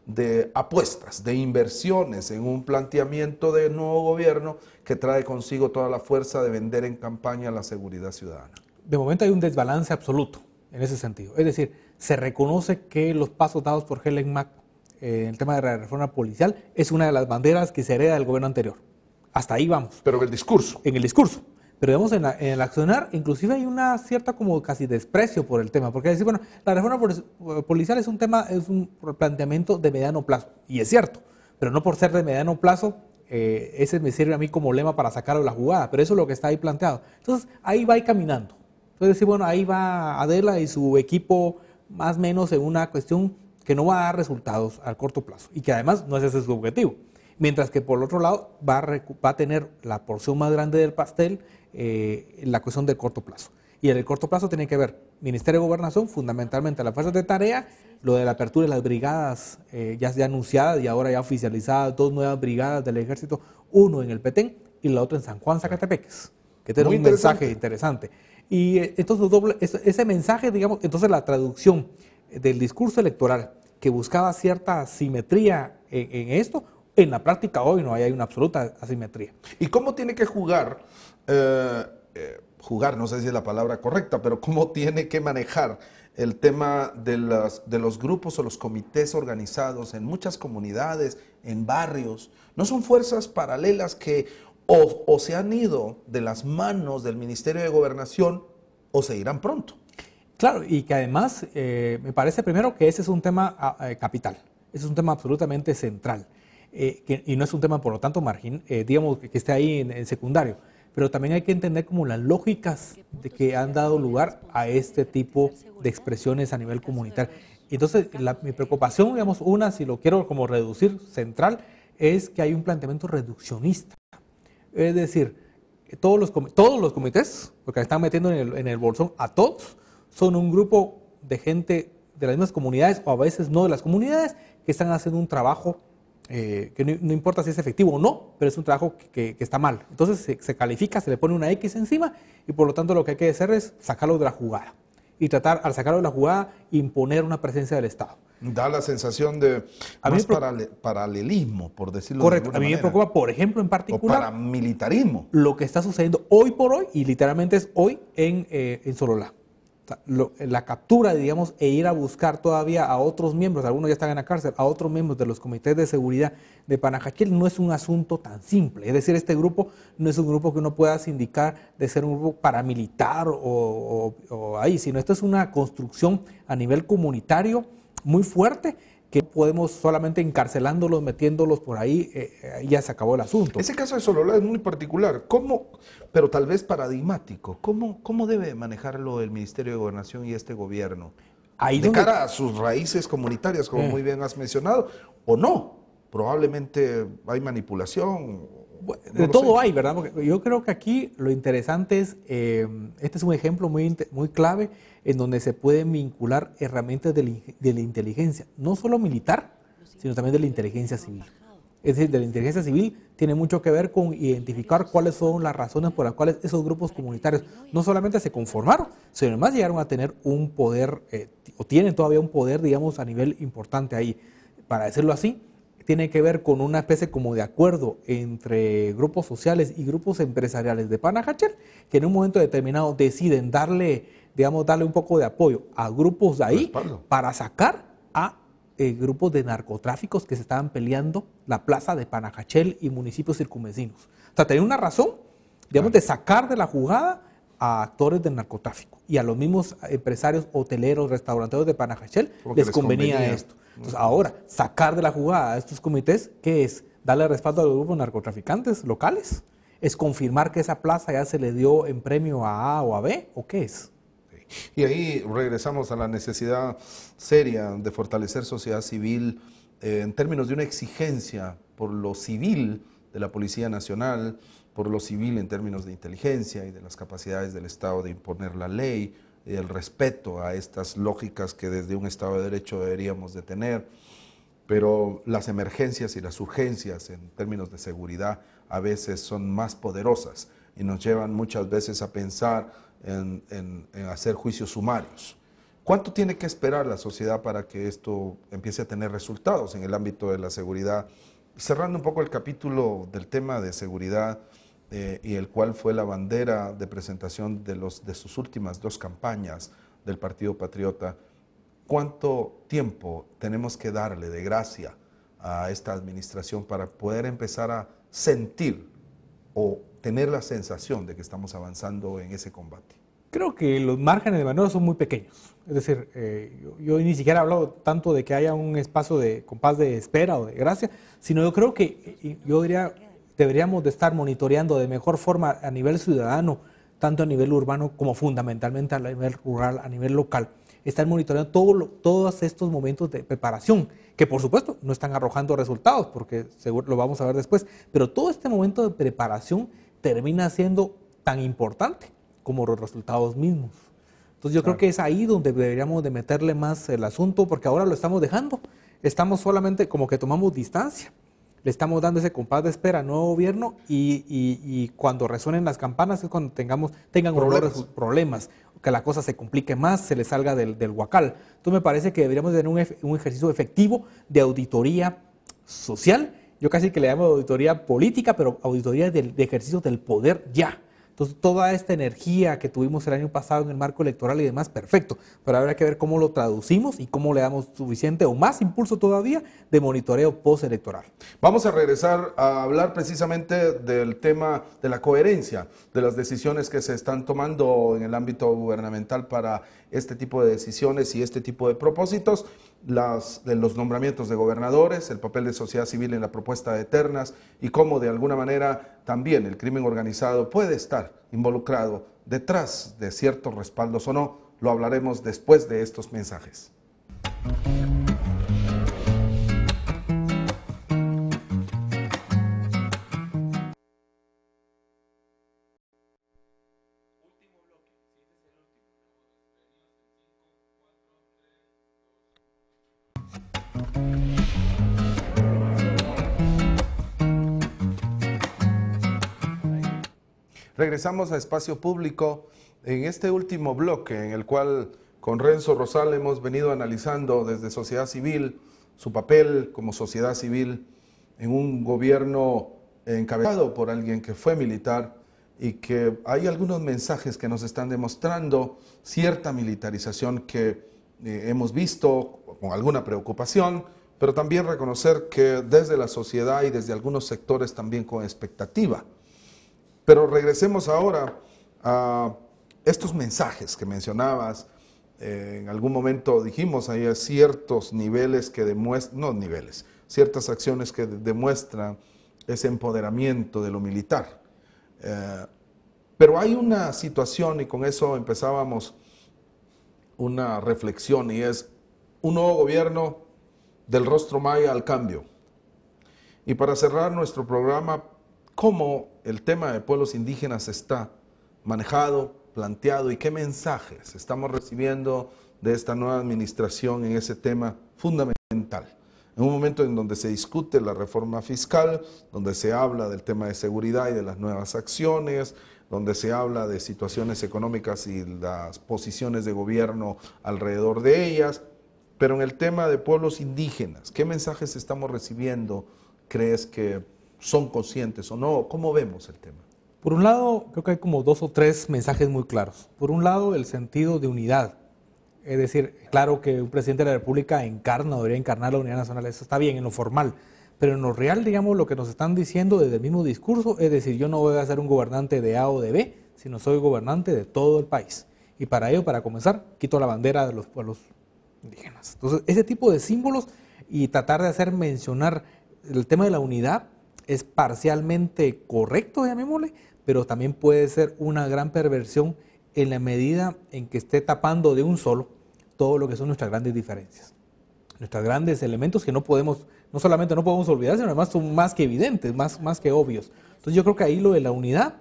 de apuestas, de inversiones en un planteamiento de nuevo gobierno que trae consigo toda la fuerza de vender en campaña la seguridad ciudadana? De momento hay un desbalance absoluto en ese sentido. Es decir, se reconoce que los pasos dados por Helen Mack en el tema de la reforma policial es una de las banderas que se hereda del gobierno anterior. Hasta ahí vamos. Pero en el discurso. En el discurso. Pero digamos, en el accionar, inclusive hay una cierta como casi desprecio por el tema. Porque decir, bueno, la reforma policial es un tema, es un planteamiento de mediano plazo. Y es cierto, pero no por ser de mediano plazo, ese me sirve a mí como lema para sacarlo de la jugada. Pero eso es lo que está ahí planteado. Entonces, ahí va caminando. Entonces, decir, bueno, ahí va Adela y su equipo más o menos en una cuestión que no va a dar resultados a corto plazo y que además no es ese su objetivo. Mientras que por el otro lado va a tener la porción más grande del pastel en la cuestión del corto plazo. Y en el corto plazo tiene que ver Ministerio de Gobernación, fundamentalmente las fuerzas de tarea, lo de la apertura de las brigadas ya anunciadas y ahora ya oficializadas, 2 nuevas brigadas del ejército, uno en el Petén y la otra en San Juan, Zacatepeques, que tiene un mensaje interesante. Y entonces ese mensaje, digamos, entonces la traducción del discurso electoral que buscaba cierta simetría en esto, en la práctica hoy no hay una absoluta asimetría. ¿Y cómo tiene que jugar, no sé si es la palabra correcta, pero cómo tiene que manejar el tema de los grupos o los comités organizados en muchas comunidades, en barrios? ¿No son fuerzas paralelas que o se han ido de las manos del Ministerio de Gobernación o se irán pronto? Claro, y que además me parece primero que ese es un tema capital, ese es un tema absolutamente central y no es un tema por lo tanto digamos que esté ahí en secundario, pero también hay que entender como las lógicas de que han dado lugar a este tipo de expresiones a nivel comunitario. Entonces mi preocupación, digamos, si lo quiero como reducir central, es que hay un planteamiento reduccionista, es decir, todos los comités, porque están metiendo en el bolsón a todos, son un grupo de gente de las mismas comunidades o a veces no de las comunidades que están haciendo un trabajo que no importa si es efectivo o no, pero es un trabajo que está mal. Entonces se califica, se le pone una X encima y por lo tanto lo que hay que hacer es sacarlo de la jugada y tratar al sacarlo de la jugada imponer una presencia del Estado. Da la sensación de más paralelismo, por decirlo correcto, de alguna manera. A mí me preocupa, por ejemplo, en particular, o paramilitarismo. Lo que está sucediendo hoy por hoy, y literalmente es hoy, en Sololá. La captura, digamos, e ir a buscar todavía a otros miembros, algunos ya están en la cárcel, a otros miembros de los comités de seguridad de Panajachel no es un asunto tan simple. Es decir, este grupo no es un grupo que uno pueda sindicar de ser un grupo paramilitar o ahí, sino esto es una construcción a nivel comunitario muy fuerte que podemos solamente encarcelándolos, metiéndolos por ahí, ya se acabó el asunto. Ese caso de Sololá es muy particular, pero tal vez paradigmático. ¿Cómo debe manejarlo el Ministerio de Gobernación y este gobierno? Ahí De cara a sus raíces comunitarias, como muy bien has mencionado, o no. Probablemente hay manipulación. De todo hay, ¿verdad? Porque yo creo que aquí lo interesante es, este es un ejemplo muy clave en donde se pueden vincular herramientas de la inteligencia, no solo militar, sino también de la inteligencia civil. Es decir, de la inteligencia civil tiene mucho que ver con identificar cuáles son las razones por las cuales esos grupos comunitarios no solamente se conformaron, sino además llegaron a tener un poder, o tienen todavía un poder, digamos, a nivel importante ahí. Para decirlo así, tiene que ver con una especie como de acuerdo entre grupos sociales y grupos empresariales de Panajachel, que en un momento determinado deciden darle un poco de apoyo a grupos de ahí para sacar a grupos de narcotráficos que se estaban peleando la plaza de Panajachel y municipios circunvecinos. O sea, tenía una razón, digamos, de sacar de la jugada a actores del narcotráfico y a los mismos empresarios hoteleros, restauranteros de Panajachel les convenía esto. Entonces, ahora, sacar de la jugada a estos comités, ¿qué es? ¿Darle respaldo a los grupos narcotraficantes locales? ¿Es confirmar que esa plaza ya se le dio en premio a o a B? ¿O qué es? Y ahí regresamos a la necesidad seria de fortalecer sociedad civil en términos de una exigencia por lo civil de la Policía Nacional, por lo civil en términos de inteligencia y de las capacidades del Estado de imponer la ley, el respeto a estas lógicas que desde un Estado de Derecho deberíamos de tener, pero las emergencias y las urgencias en términos de seguridad a veces son más poderosas y nos llevan muchas veces a pensar en hacer juicios sumarios. ¿Cuánto tiene que esperar la sociedad para que esto empiece a tener resultados en el ámbito de la seguridad? Cerrando un poco el capítulo del tema de seguridad, y el cual fue la bandera de presentación de sus últimas 2 campañas del Partido Patriota, ¿cuánto tiempo tenemos que darle de gracia a esta administración para poder empezar a sentir o tener la sensación de que estamos avanzando en ese combate? Creo que los márgenes de maniobra son muy pequeños. Es decir, yo ni siquiera he hablado tanto de que haya un espacio de compás de espera o de gracia, sino yo creo que deberíamos de estar monitoreando de mejor forma a nivel ciudadano, tanto a nivel urbano como fundamentalmente a nivel rural, a nivel local. Estar monitoreando todos estos momentos de preparación, que por supuesto no están arrojando resultados, porque seguro lo vamos a ver después, pero todo este momento de preparación termina siendo tan importante como los resultados mismos. Entonces yo creo que es ahí donde deberíamos de meterle más el asunto, porque ahora lo estamos dejando, estamos solamente como que tomamos distancia. Le estamos dando ese compás de espera al nuevo gobierno y cuando resuenen las campanas es cuando tengan problemas, que la cosa se complique más, se le salga del huacal. Entonces me parece que deberíamos tener un ejercicio efectivo de auditoría social. Yo casi que le llamo auditoría política, pero auditoría de ejercicio del poder ya. Entonces, toda esta energía que tuvimos el año pasado en el marco electoral y demás, perfecto, pero habrá que ver cómo lo traducimos y cómo le damos suficiente o más impulso todavía de monitoreo postelectoral. Vamos a regresar a hablar precisamente del tema de la coherencia de las decisiones que se están tomando en el ámbito gubernamental para este tipo de decisiones y este tipo de propósitos, de los nombramientos de gobernadores, el papel de sociedad civil en la propuesta de ternas y cómo de alguna manera también el crimen organizado puede estar involucrado detrás de ciertos respaldos o no. Lo hablaremos después de estos mensajes. Regresamos a Espacio Público en este último bloque en el cual con Renzo Rosal hemos venido analizando desde sociedad civil su papel como sociedad civil en un gobierno encabezado por alguien que fue militar, y que hay algunos mensajes que nos están demostrando cierta militarización que hemos visto con alguna preocupación, pero también reconocer que desde la sociedad y desde algunos sectores también con expectativa. Pero regresemos ahora a estos mensajes que mencionabas. En algún momento dijimos, hay ciertos niveles que demuestran, no niveles, ciertas acciones que demuestran ese empoderamiento de lo militar. Pero hay una situación, y con eso empezábamos una reflexión, y es un nuevo gobierno del rostro maya al cambio. Y para cerrar nuestro programa, ¿cómo el tema de pueblos indígenas está manejado, planteado, y qué mensajes estamos recibiendo de esta nueva administración en ese tema fundamental? En un momento en donde se discute la reforma fiscal, donde se habla del tema de seguridad y de las nuevas acciones, donde se habla de situaciones económicas y las posiciones de gobierno alrededor de ellas, pero en el tema de pueblos indígenas, ¿qué mensajes estamos recibiendo? ¿Crees que son conscientes o no? ¿Cómo vemos el tema? Por un lado, creo que hay como 2 o 3 mensajes muy claros. Por un lado, el sentido de unidad. Es decir, claro que un presidente de la República encarna o debería encarnar la unidad nacional, eso está bien en lo formal, pero en lo real, digamos, lo que nos están diciendo desde el mismo discurso es decir, yo no voy a ser un gobernante de A o de B, sino soy gobernante de todo el país. Y para ello, para comenzar, quito la bandera de los pueblos indígenas. Entonces, ese tipo de símbolos y tratar de hacer mencionar el tema de la unidad es parcialmente correcto, llamémosle, pero también puede ser una gran perversión en la medida en que esté tapando de un solo todo lo que son nuestras grandes diferencias. Nuestros grandes elementos que no solamente no podemos olvidar, sino además son más que evidentes, más que obvios. Entonces yo creo que ahí lo de la unidad,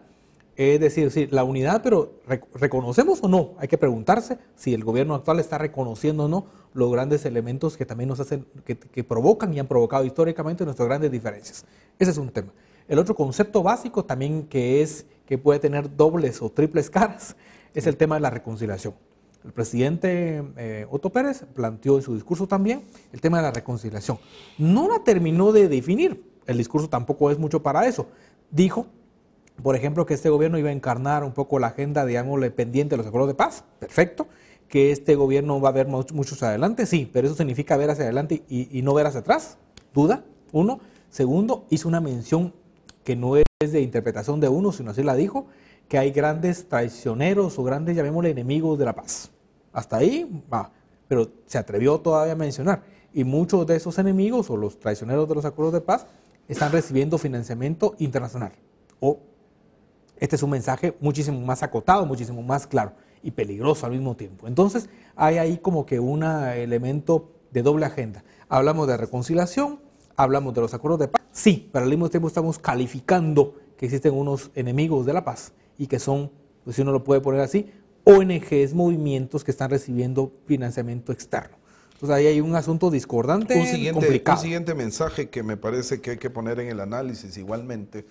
es decir, sí, la unidad, pero ¿reconocemos o no? Hay que preguntarse si el gobierno actual está reconociendo o no los grandes elementos que también nos hacen, que provocan y han provocado históricamente nuestras grandes diferencias. Ese es un tema. El otro concepto básico también que puede tener dobles o triples caras es el tema de la reconciliación. El presidente Otto Pérez planteó en su discurso también el tema de la reconciliación. No la terminó de definir, el discurso tampoco es mucho para eso. Dijo, por ejemplo, que este gobierno iba a encarnar un poco la agenda, digámosle, pendiente de los acuerdos de paz, perfecto. Que este gobierno va a ver muchos adelante, sí, pero eso significa ver hacia adelante y no ver hacia atrás, duda, uno. Segundo, hizo una mención que no es de interpretación de uno, sino así la dijo, que hay grandes traicioneros o grandes, llamémosle, enemigos de la paz. Hasta ahí va, pero se atrevió todavía a mencionar. Y muchos de esos enemigos o los traicioneros de los acuerdos de paz están recibiendo financiamiento internacional. Este es un mensaje muchísimo más acotado, muchísimo más claro y peligroso al mismo tiempo. Entonces hay ahí como que un elemento de doble agenda. Hablamos de reconciliación, hablamos de los acuerdos de paz. Sí, pero al mismo tiempo estamos calificando que existen unos enemigos de la paz y que son, pues si uno lo puede poner así, ONGs, movimientos que están recibiendo financiamiento externo. Entonces ahí hay un asunto discordante, complicado. Un siguiente mensaje que me parece que hay que poner en el análisis igualmente,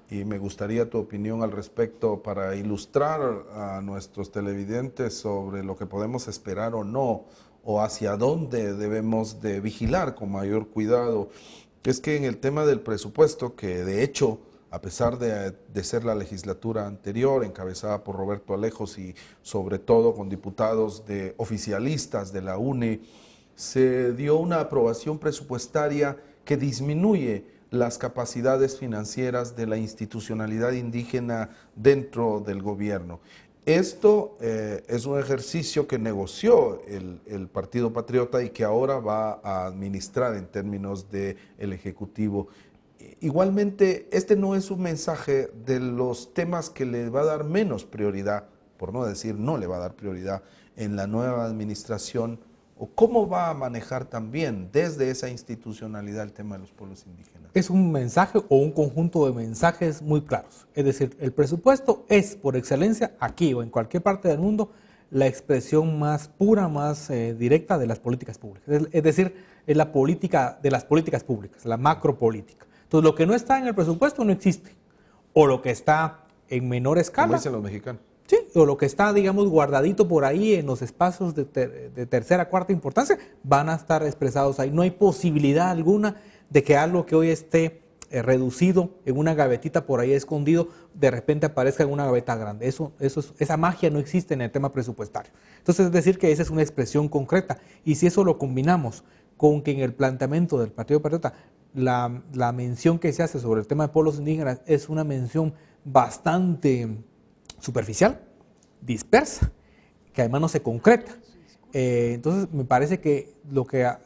y me gustaría tu opinión al respecto para ilustrar a nuestros televidentes sobre lo que podemos esperar o no, o hacia dónde debemos de vigilar con mayor cuidado. Es que en el tema del presupuesto, que de hecho, a pesar de ser la legislatura anterior, encabezada por Roberto Alejos y sobre todo con diputados oficialistas de la UNE, se dio una aprobación presupuestaria que disminuye las capacidades financieras de la institucionalidad indígena dentro del gobierno. Esto es un ejercicio que negoció el Partido Patriota y que ahora va a administrar en términos del Ejecutivo. Igualmente, este no es un mensaje de los temas que le va a dar menos prioridad, por no decir no le va a dar prioridad en la nueva administración, o cómo va a manejar también desde esa institucionalidad el tema de los pueblos indígenas. Es un mensaje o un conjunto de mensajes muy claros. Es decir, el presupuesto es por excelencia aquí o en cualquier parte del mundo la expresión más pura, más directa de las políticas públicas. Es decir, es la política de las políticas públicas, la macropolítica. Entonces, lo que no está en el presupuesto no existe. O lo que está en menor escala. Como dicen los mexicanos. Sí, o lo que está, digamos, guardadito por ahí en los espacios de tercera, cuarta importancia, van a estar expresados ahí. No hay posibilidad alguna de que algo que hoy esté reducido en una gavetita por ahí escondido, de repente aparezca en una gaveta grande. Esa magia no existe en el tema presupuestario. Entonces, es decir, que esa es una expresión concreta. Y si eso lo combinamos con que en el planteamiento del Partido Patriota la mención que se hace sobre el tema de pueblos indígenas es una mención bastante superficial, dispersa, que además no se concreta. Entonces, me parece que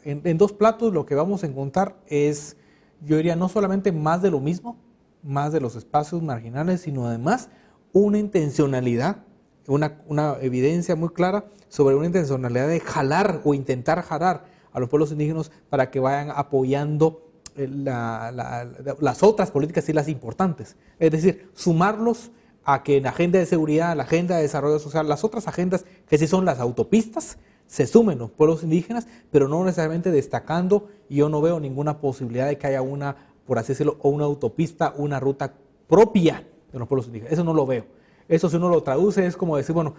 en dos platos lo que vamos a encontrar es, yo diría, no solamente más de lo mismo, más de los espacios marginales, sino además una intencionalidad, una evidencia muy clara sobre una intencionalidad de jalar o intentar jalar a los pueblos indígenas para que vayan apoyando las otras políticas y las importantes. Es decir, sumarlos a que en la agenda de seguridad, la agenda de desarrollo social, las otras agendas que sí son las autopistas, se sumen los pueblos indígenas, pero no necesariamente destacando, y yo no veo ninguna posibilidad de que haya una, por así decirlo, o una autopista, una ruta propia de los pueblos indígenas. Eso no lo veo. Eso, si uno lo traduce, es como decir, bueno,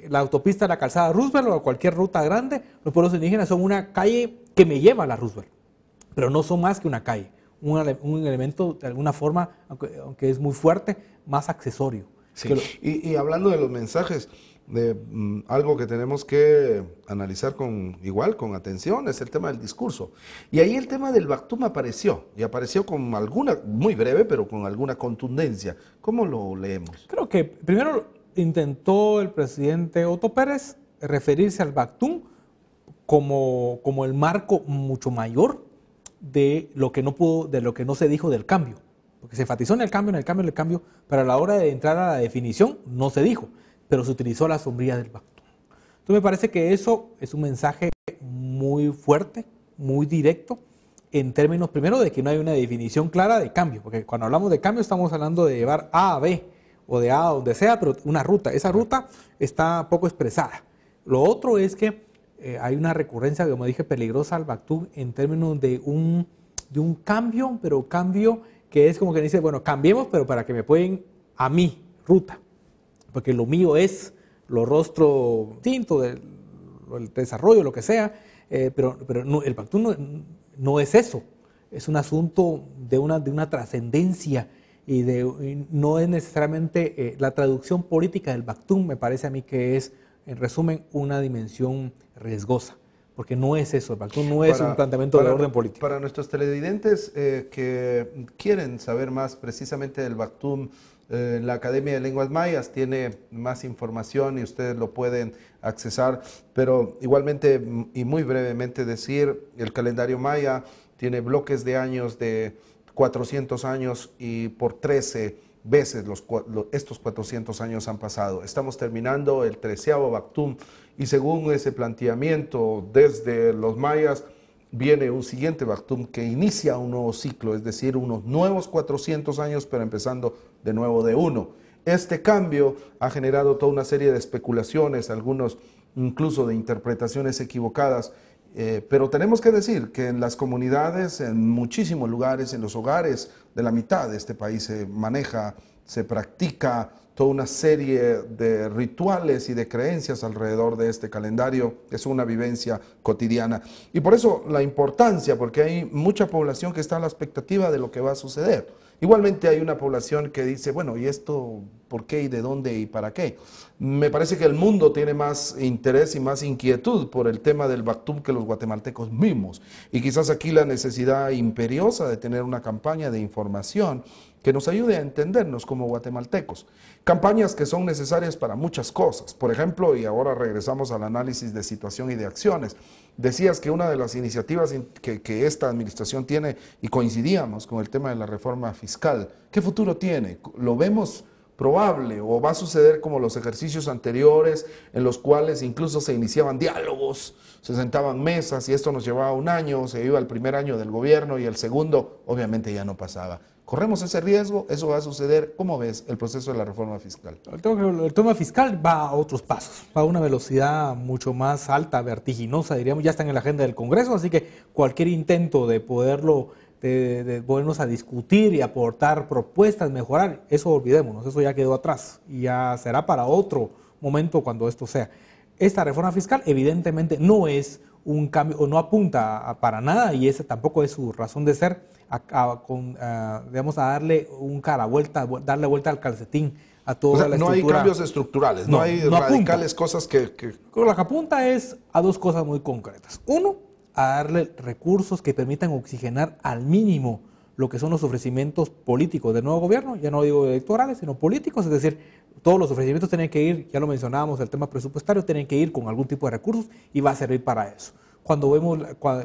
la autopista, la calzada Roosevelt o cualquier ruta grande, los pueblos indígenas son una calle que me lleva a la Roosevelt, pero no son más que una calle, un elemento de alguna forma, aunque es muy fuerte, más accesorio. Sí. Y hablando de los mensajes, de algo que tenemos que analizar con atención es el tema del discurso. Y ahí el tema del Bactum apareció, y apareció con alguna, muy breve, pero con alguna contundencia. ¿Cómo lo leemos? Creo que primero intentó el presidente Otto Pérez referirse al Bactum como el marco mucho mayor de lo que no se dijo del cambio. Porque se enfatizó en el cambio, pero a la hora de entrar a la definición no se dijo, pero se utilizó la sombrilla del Bactum. Entonces me parece que eso es un mensaje muy fuerte, muy directo, en términos primero de que no hay una definición clara de cambio, porque cuando hablamos de cambio estamos hablando de llevar A a B, o de A a donde sea, pero una ruta. Esa ruta está poco expresada. Lo otro es que hay una recurrencia, como dije, peligrosa al Bactum en términos de un cambio, pero cambio que es como que dice, bueno, cambiemos, pero para que me pueden a mi ruta, porque lo mío es lo rostro distinto del desarrollo, lo que sea, pero no, el Bactum no es eso, es un asunto de una trascendencia y no es necesariamente la traducción política del Bactum, me parece a mí que es, en resumen, una dimensión riesgosa. Porque no es eso, el Bactum no es un planteamiento de orden político. Para nuestros televidentes que quieren saber más precisamente del Bactum, la Academia de Lenguas Mayas tiene más información y ustedes lo pueden accesar, pero igualmente y muy brevemente decir, el calendario maya tiene bloques de años de 400 años y por 13 veces estos 400 años han pasado. Estamos terminando el 13º Bactum y según ese planteamiento desde los mayas viene un siguiente Bactum que inicia un nuevo ciclo, es decir, unos nuevos 400 años, pero empezando de nuevo de uno. Este cambio ha generado toda una serie de especulaciones, algunos incluso de interpretaciones equivocadas, pero tenemos que decir que en las comunidades, en muchísimos lugares, en los hogares de la mitad de este país se maneja, se practica toda una serie de rituales y de creencias alrededor de este calendario. Es una vivencia cotidiana. Y por eso la importancia, porque hay mucha población que está a la expectativa de lo que va a suceder. Igualmente hay una población que dice, bueno, ¿y esto por qué y de dónde y para qué? Me parece que el mundo tiene más interés y más inquietud por el tema del Bactum que los guatemaltecos mismos. Y quizás aquí la necesidad imperiosa de tener una campaña de información que nos ayude a entendernos como guatemaltecos. Campañas que son necesarias para muchas cosas. Por ejemplo, y ahora regresamos al análisis de situación y de acciones, decías que una de las iniciativas que esta administración tiene, y coincidíamos con el tema de la reforma fiscal, ¿qué futuro tiene? ¿Lo vemos probable o va a suceder como los ejercicios anteriores en los cuales incluso se iniciaban diálogos, se sentaban mesas y esto nos llevaba un año, se iba el primer año del gobierno y el segundo obviamente ya no pasaba? ¿Corremos ese riesgo? ¿Eso va a suceder? ¿Cómo ves el proceso de la reforma fiscal? El tema fiscal va a otros pasos, va a una velocidad mucho más alta, vertiginosa, diríamos, ya está en la agenda del Congreso, así que cualquier intento de podernos a discutir y aportar propuestas, mejorar, eso olvidémonos, eso ya quedó atrás y ya será para otro momento cuando esto sea. esta reforma fiscal evidentemente no es un cambio, o no apunta para nada, y esa tampoco es su razón de ser, digamos, a darle darle vuelta al calcetín a toda O sea, la no hay estructura. cambios estructurales, no hay no radicales apunta. cosas que... Lo que apunta es a dos cosas muy concretas. Uno, a darle recursos que permitan oxigenar al mínimo lo que son los ofrecimientos políticos del nuevo gobierno, ya no digo electorales, sino políticos, es decir, todos los ofrecimientos tienen que ir, ya lo mencionábamos, el tema presupuestario, tienen que ir con algún tipo de recursos y va a servir para eso. Cuando vemos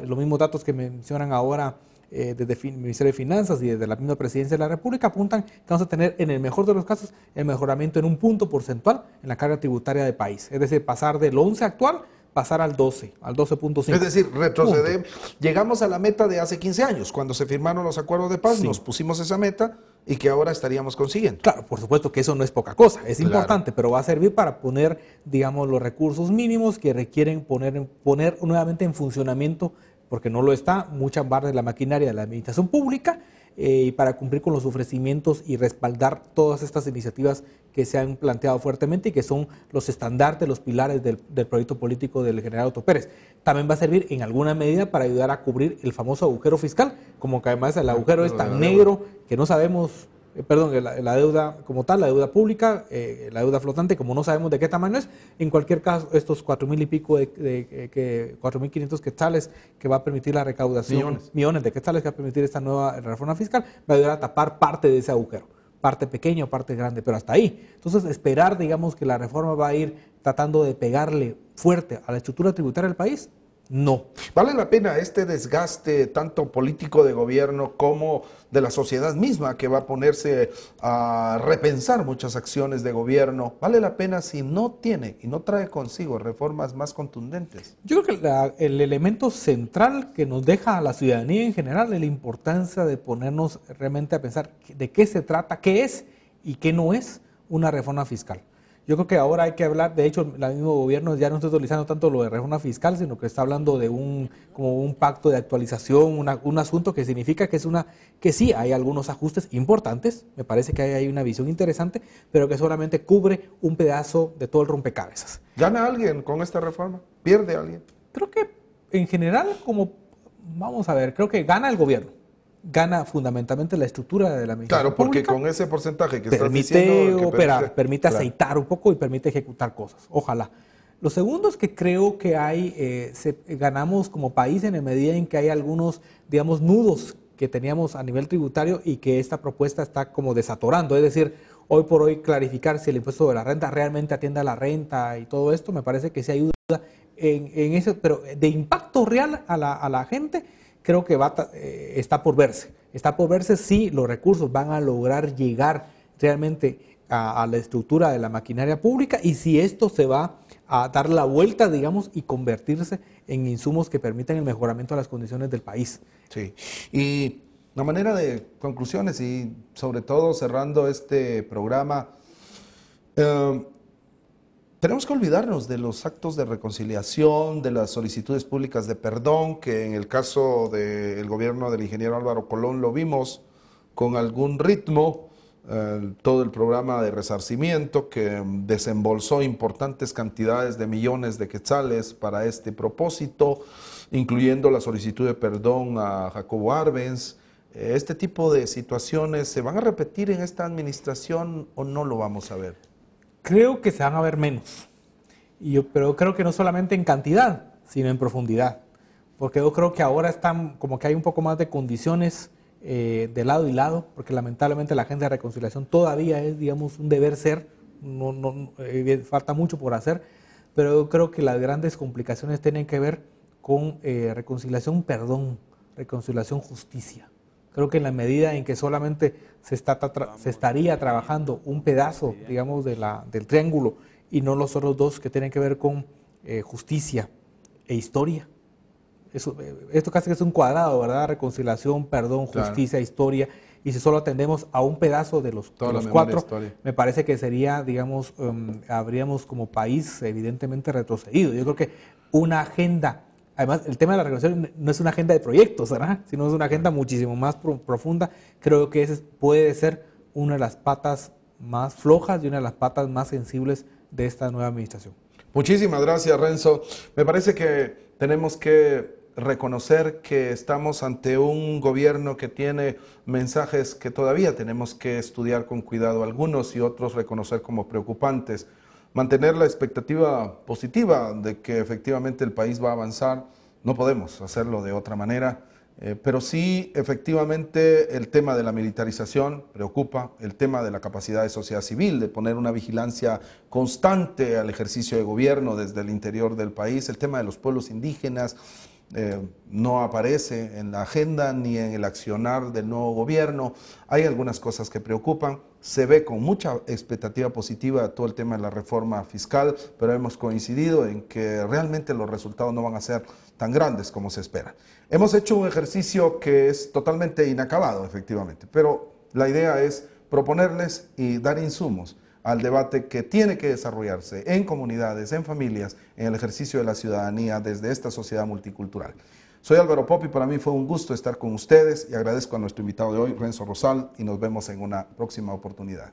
los mismos datos que mencionan ahora desde el Ministerio de Finanzas y desde la misma Presidencia de la República, apuntan que vamos a tener, en el mejor de los casos, el mejoramiento en un punto porcentual en la carga tributaria del país. Es decir, pasar del 11 actual, pasar al 12, al 12.5. Es decir, retroceder. Llegamos a la meta de hace 15 años, cuando se firmaron los acuerdos de paz, Sí. nos pusimos esa meta y que ahora estaríamos consiguiendo. Claro, por supuesto que eso no es poca cosa, es Claro. importante, pero va a servir para poner, digamos, los recursos mínimos que requieren poner nuevamente en funcionamiento, porque no lo está, muchas partes de la maquinaria de la administración pública, y para cumplir con los ofrecimientos y respaldar todas estas iniciativas que se han planteado fuertemente y que son los estandartes, los pilares del proyecto político del general Otto Pérez. También va a servir en alguna medida para ayudar a cubrir el famoso agujero fiscal, como que además el agujero es tan negro que no sabemos, la deuda como tal, la deuda pública, la deuda flotante, como no sabemos de qué tamaño es. En cualquier caso, estos 4.000 y pico 4.500 quetzales que va a permitir la recaudación, millones de quetzales que va a permitir esta nueva reforma fiscal, va a ayudar a tapar parte de ese agujero, parte pequeña o parte grande, pero hasta ahí. Entonces, esperar, digamos, que la reforma va a ir tratando de pegarle fuerte a la estructura tributaria del país, no. ¿Vale la pena este desgaste tanto político de gobierno como de la sociedad misma que va a ponerse a repensar muchas acciones de gobierno? ¿Vale la pena si no tiene y no trae consigo reformas más contundentes? Yo creo que el elemento central que nos deja a la ciudadanía en general es la importancia de ponernos realmente a pensar de qué se trata, qué es y qué no es una reforma fiscal. Yo creo que ahora hay que hablar, de hecho, el mismo gobierno ya no está utilizando tanto lo de reforma fiscal, sino que está hablando de como un pacto de actualización, un asunto que significa que sí hay algunos ajustes importantes, me parece que hay una visión interesante, pero que solamente cubre un pedazo de todo el rompecabezas. ¿Gana alguien con esta reforma? ¿Pierde alguien? Creo que en general, vamos a ver, creo que gana el gobierno. Gana fundamentalmente la estructura de la administración Claro, porque pública. con ese porcentaje que estás Permite diciendo... operar, permite claro, aceitar un poco y permite ejecutar cosas. Ojalá. Lo segundo es que creo que ganamos como país en la medida en que hay algunos, digamos, nudos que teníamos a nivel tributario y que esta propuesta está como desatorando. Es decir, hoy por hoy clarificar si el impuesto sobre la renta realmente atiende a la renta y todo esto, me parece que sí ayuda en eso, pero de impacto real a la gente, creo que está por verse. Está por verse si los recursos van a lograr llegar realmente a la estructura de la maquinaria pública y si esto se va a dar la vuelta, digamos, y convertirse en insumos que permitan el mejoramiento de las condiciones del país. sí. Y a manera de conclusiones y sobre todo cerrando este programa, tenemos que olvidarnos de los actos de reconciliación, de las solicitudes públicas de perdón, que en el caso del gobierno del ingeniero Álvaro Colón lo vimos con algún ritmo, todo el programa de resarcimiento que desembolsó importantes cantidades de millones de quetzales para este propósito, incluyendo la solicitud de perdón a Jacobo Arbenz. ¿Este tipo de situaciones se van a repetir en esta administración o no lo vamos a ver? Creo que se van a ver menos, pero creo que no solamente en cantidad, sino en profundidad, porque yo creo que ahora están como que hay un poco más de condiciones de lado y lado, porque lamentablemente la agenda de reconciliación todavía es, digamos, un deber ser, falta mucho por hacer, pero yo creo que las grandes complicaciones tienen que ver con reconciliación, perdón, reconciliación, justicia. Creo que en la medida en que solamente se estaría trabajando un pedazo, digamos, del triángulo y no los otros dos que tienen que ver con justicia e historia. Esto casi que es un cuadrado, ¿verdad? Reconciliación, perdón, justicia, claro, historia. Y si solo atendemos a un pedazo de los cuatro, me parece que sería, digamos, habríamos como país evidentemente retrocedido. Yo creo que una agenda... Además, el tema de la reconciliación no es una agenda de proyectos, ¿verdad? Sino es una agenda muchísimo más profunda. Creo que esa puede ser una de las patas más flojas y una de las patas más sensibles de esta nueva administración. Muchísimas gracias, Renzo. Me parece que tenemos que reconocer que estamos ante un gobierno que tiene mensajes que todavía tenemos que estudiar con cuidado, algunos y otros reconocer como preocupantes. Mantener la expectativa positiva de que efectivamente el país va a avanzar, no podemos hacerlo de otra manera. Pero sí, efectivamente, el tema de la militarización preocupa, el tema de la capacidad de sociedad civil, de poner una vigilancia constante al ejercicio de gobierno desde el interior del país, el tema de los pueblos indígenas no aparece en la agenda ni en el accionar del nuevo gobierno. Hay algunas cosas que preocupan, se ve con mucha expectativa positiva todo el tema de la reforma fiscal, pero hemos coincidido en que realmente los resultados no van a ser tan grandes como se espera. Hemos hecho un ejercicio que es totalmente inacabado, efectivamente, pero la idea es proponerles y dar insumos al debate que tiene que desarrollarse en comunidades, en familias, en el ejercicio de la ciudadanía desde esta sociedad multicultural. Soy Álvaro Pop y para mí fue un gusto estar con ustedes y agradezco a nuestro invitado de hoy, Renzo Rosal, y nos vemos en una próxima oportunidad.